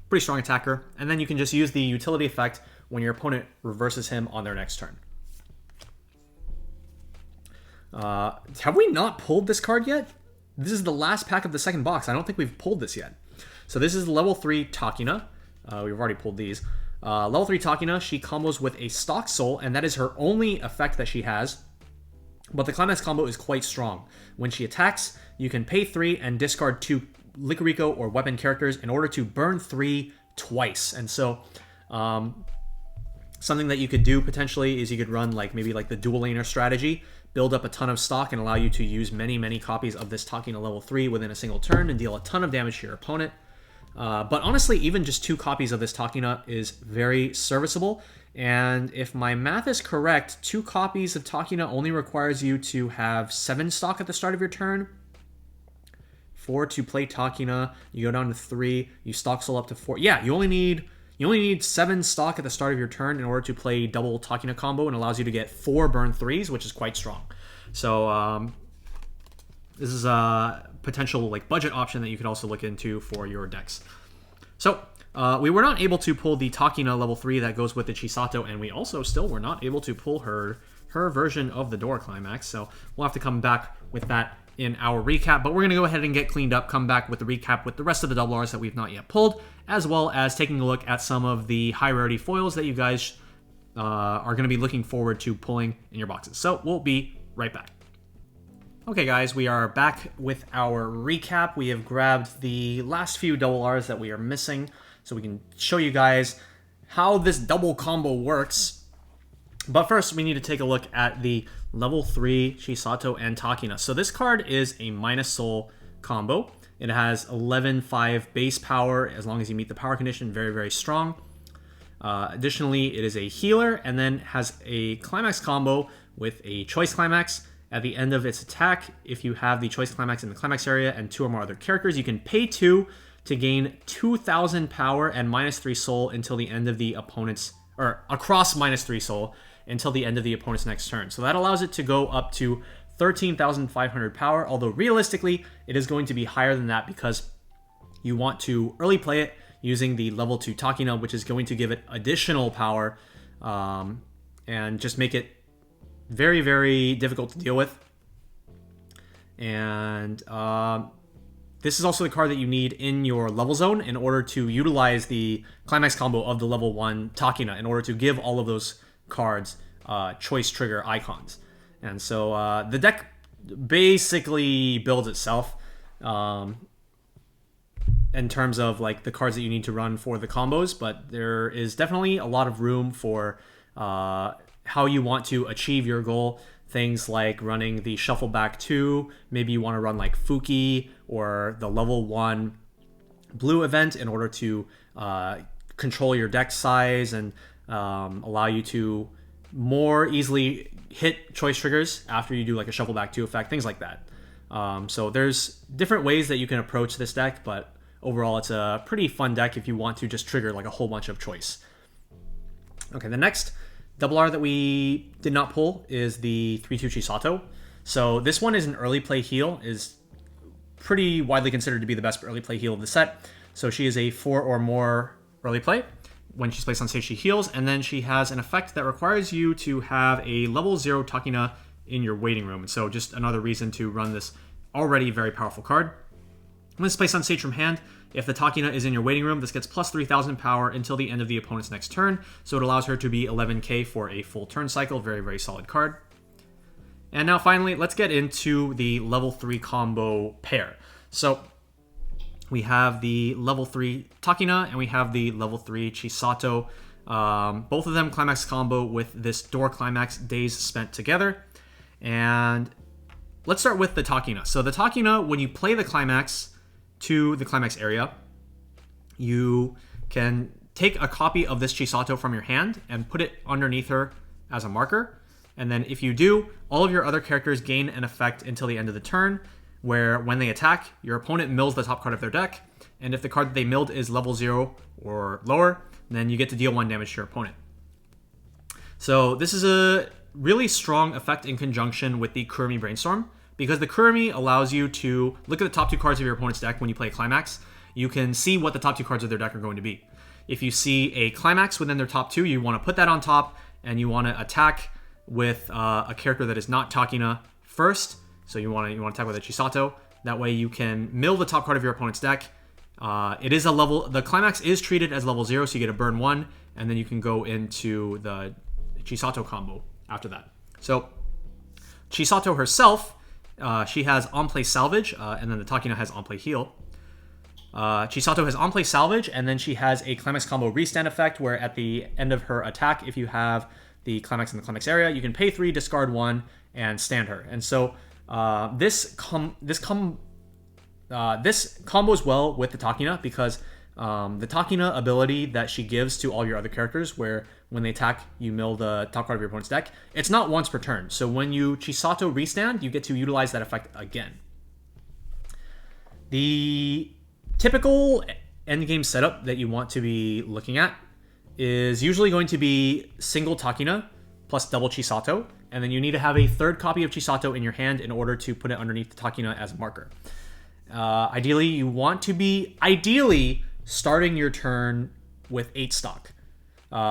Pretty strong attacker. And then you can just use the utility effect when your opponent reverses him on their next turn. Have we not pulled this card yet? This is the last pack of the second box. I don't think we've pulled this yet. So this is level 3 Takina. We've already pulled these. Level 3 Takina, she combos with a stock soul, and that is her only effect that she has. But the Climax combo is quite strong. When she attacks, you can pay 3 and discard 2 LycoReco or weapon characters in order to burn 3 twice. And so, something that you could do potentially is you could run maybe the dual laner strategy, build up a ton of stock and allow you to use many, many copies of this Takina level 3 within a single turn and deal a ton of damage to your opponent. But honestly, even just 2 copies of this Takina is very serviceable. And if my math is correct, 2 copies of Takina only requires you to have 7 stock at the start of your turn. 4 to play Takina, you go down to 3, you stock soul up to 4. Yeah, you only need 7 stock at the start of your turn in order to play double Takina combo, and allows you to get 4 burn 3s, which is quite strong. So this is a potential budget option that you could also look into for your decks. So we were not able to pull the Takina level 3 that goes with the Chisato, and we also still were not able to pull her version of the Door Climax. So we'll have to come back with that in our recap, but we're going to go ahead and get cleaned up, come back with the recap with the rest of the double Rs that we've not yet pulled, as well as taking a look at some of the high rarity foils that you guys are going to be looking forward to pulling in your boxes. So we'll be right back. Okay guys, we are back with our recap. We have grabbed the last few double Rs that we are missing, so we can show you guys how this double combo works. But first, we need to take a look at the level 3 Chisato and Takina. So this card is a minus soul combo. It has 11/5 base power as long as you meet the power condition. Very, very strong. Additionally, it is a healer and then has a Climax combo with a Choice Climax. At the end of its attack, if you have the Choice Climax in the Climax area and 2 or more other characters, you can pay 2 to gain 2,000 power and -3 soul until the end of the opponent's, or across -3 soul until the end of the opponent's next turn. So that allows it to go up to 13,500 power, although realistically it is going to be higher than that because you want to early play it using the level 2 Takina, which is going to give it additional power and just make it very, very difficult to deal with. And this is also the card that you need in your level zone in order to utilize the Climax combo of the level 1 Takina in order to give all of those cards choice trigger icons. And so the deck basically builds itself in terms of like the cards that you need to run for the combos, but there is definitely a lot of room for how you want to achieve your goal. Things like running the Shuffle Back 2, maybe you want to run like Fuki or the level 1 blue event in order to control your deck size and allow you to more easily hit choice triggers after you do like a Shuffle Back 2 effect, things like that. So there's different ways that you can approach this deck, but overall it's a pretty fun deck if you want to just trigger like a whole bunch of choice. Okay, the next double R that we did not pull is the 3/2 Chisato. So this one is an early play heal, is pretty widely considered to be the best early play heal of the set. So she is a 4 or more early play. When she's placed on stage, she heals, and then she has an effect that requires you to have a level 0 Takina in your waiting room. And so just another reason to run this already very powerful card. When it's placed on stage from hand, if the Takina is in your waiting room, this gets plus 3,000 power until the end of the opponent's next turn. So it allows her to be 11k for a full turn cycle. Very, very solid card. And now finally, let's get into the level 3 combo pair. So we have the level 3 Takina and we have the level 3 Chisato. Both of them Climax combo with this Door Climax, Days Spent Together. And let's start with the Takina. So the Takina, when you play the Climax to the Climax area, you can take a copy of this Chisato from your hand and put it underneath her as a marker. And then if you do, all of your other characters gain an effect until the end of the turn, where when they attack, your opponent mills the top card of their deck. And if the card that they milled is level 0 or lower, then you get to deal 1 damage to your opponent. So this is a really strong effect in conjunction with the Kurumi Brainstorm, because the Kurumi allows you to look at the top 2 cards of your opponent's deck when you play a Climax. You can see what the top 2 cards of their deck are going to be. If you see a Climax within their top 2, you want to put that on top, and you want to attack with a character that is not Takina first. So you want to attack with a Chisato. That way you can mill the top card of your opponent's deck. It is a level. The Climax is treated as level 0, so you get a burn 1, and then you can go into the Chisato combo after that. So Chisato herself, she has on-play salvage, and then the Takina has on-play heal. Chisato has on-play salvage, and then she has a Climax combo restand effect, where at the end of her attack, if you have the Climax in the Climax area, you can pay 3, discard 1, and stand her. And so this combos well with the Takina, because the Takina ability that she gives to all your other characters, where when they attack, you mill the top card of your opponent's deck, it's not once per turn. So when you Chisato restand, you get to utilize that effect again. The typical endgame setup that you want to be looking at is usually going to be single Takina plus double Chisato, and then you need to have a 3rd copy of Chisato in your hand in order to put it underneath the Takina as a marker. Ideally, you want to be starting your turn with 8 stock,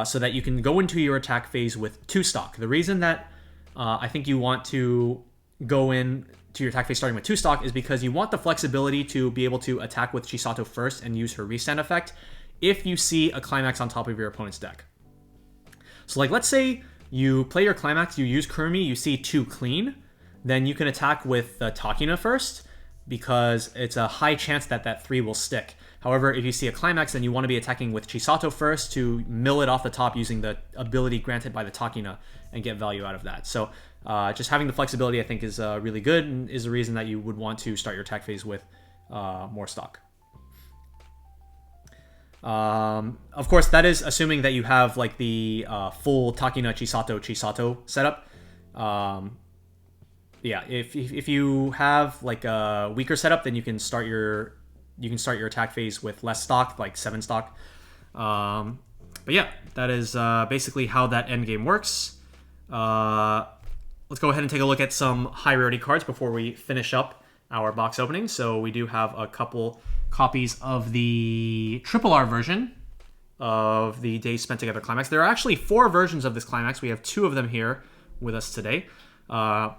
so that you can go into your attack phase with 2 stock. The reason that I think you want to go in to your attack phase starting with 2 stock is because you want the flexibility to be able to attack with Chisato first and use her restand effect if you see a Climax on top of your opponent's deck. So like, let's say you play your Climax, you use Kurumi, you see 2 clean, then you can attack with the Takina first, because it's a high chance that that 3 will stick. However, if you see a Climax, then you want to be attacking with Chisato first to mill it off the top using the ability granted by the Takina and get value out of that. So just having the flexibility, I think, is really good, and is the reason that you would want to start your attack phase with more stock. Of course, that is assuming that you have like the full Takina Chisato setup. Yeah, if you have like a weaker setup, then you can start your attack phase with less stock, like 7 stock. But yeah, that is basically how that end game works. let's go ahead and take a look at some high rarity cards before we finish up our box opening. So we do have a couple copies of the Triple R version of the Days Spent Together Climax. There are actually 4 versions of this Climax. We have 2 of them here with us today. For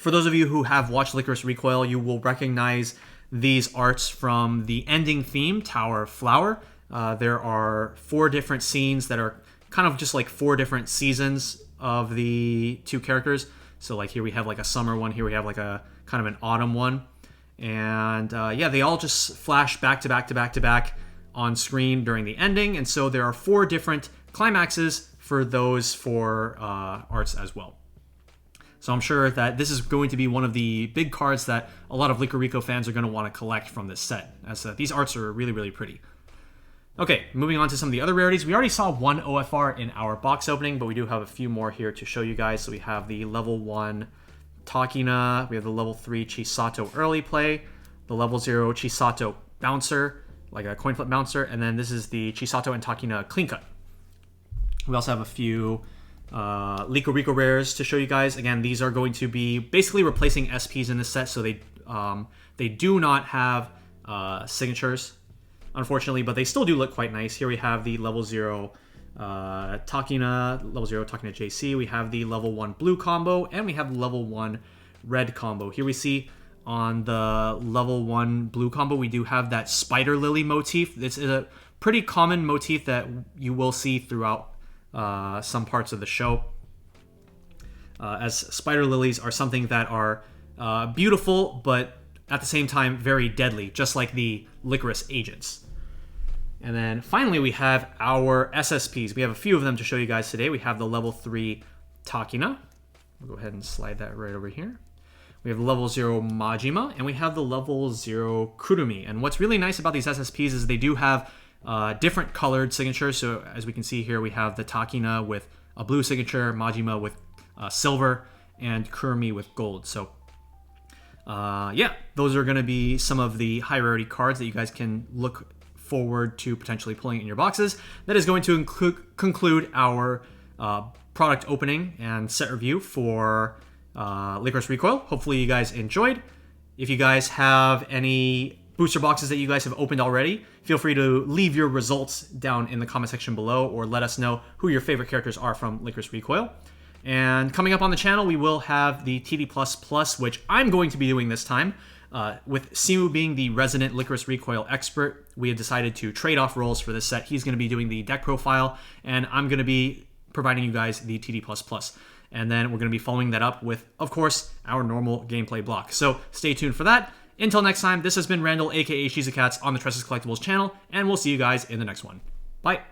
those of you who have watched Lycoris Recoil, you will recognize these arts from the ending theme, Tower of Flower. There are 4 different scenes that are kind of just like 4 different seasons of the 2 characters. So like here we have like a summer one, here we have like a kind of an autumn one. And yeah, they all just flash back to back to back to back on screen during the ending. And so there are 4 different climaxes for those 4 arts as well. So I'm sure that this is going to be one of the big cards that a lot of LycoReco fans are going to want to collect from this set, as these arts are really, really pretty. Okay, moving on to some of the other rarities. We already saw 1 OFR in our box opening, but we do have a few more here to show you guys. So we have the level 1 Takina, we have the level 3 Chisato early play, the level 0 Chisato bouncer, like a coin flip bouncer, and then this is the Chisato and Takina clean cut. We also have a few LycoReco rares to show you guys. Again, these are going to be basically replacing SPs in this set, so they do not have signatures, unfortunately, but they still do look quite nice. Here we have the level 0 Takina, level 0 Takina JC. We have the level 1 blue combo, and we have the level 1 red combo. Here we see on the level 1 blue combo, we do have that spider lily motif. This is a pretty common motif that you will see throughout some parts of the show, as spider lilies are something that are beautiful, but at the same time very deadly, just like the Lycoris agents. And then finally we have our SSPs. We have a few of them to show you guys today. We have the level 3 Takina. We'll go ahead and slide that right over here. We have the level 0 Majima, and we have the level 0 Kurumi. And what's really nice about these SSPs is they do have different colored signatures. So as we can see here, we have the Takina with a blue signature, Majima with silver, and Kurumi with gold. So yeah, those are going to be some of the high rarity cards that you guys can look forward to potentially pulling in your boxes. That is going to conclude our product opening and set review for Lycoris Recoil. Hopefully you guys enjoyed. If you guys have any booster boxes that you guys have opened already, feel free to leave your results down in the comment section below, or let us know who your favorite characters are from Lycoris Recoil. And coming up on the channel, we will have the TD++, which I'm going to be doing this time. With Simu being the resident Lycoris Recoil expert, we have decided to trade off roles for this set. He's going to be doing the deck profile, and I'm going to be providing you guys the TD++. And then we're going to be following that up with, of course, our normal gameplay block. So stay tuned for that. Until next time, this has been Randall, aka Chisato on the Tressa's Collectibles channel, and we'll see you guys in the next one. Bye!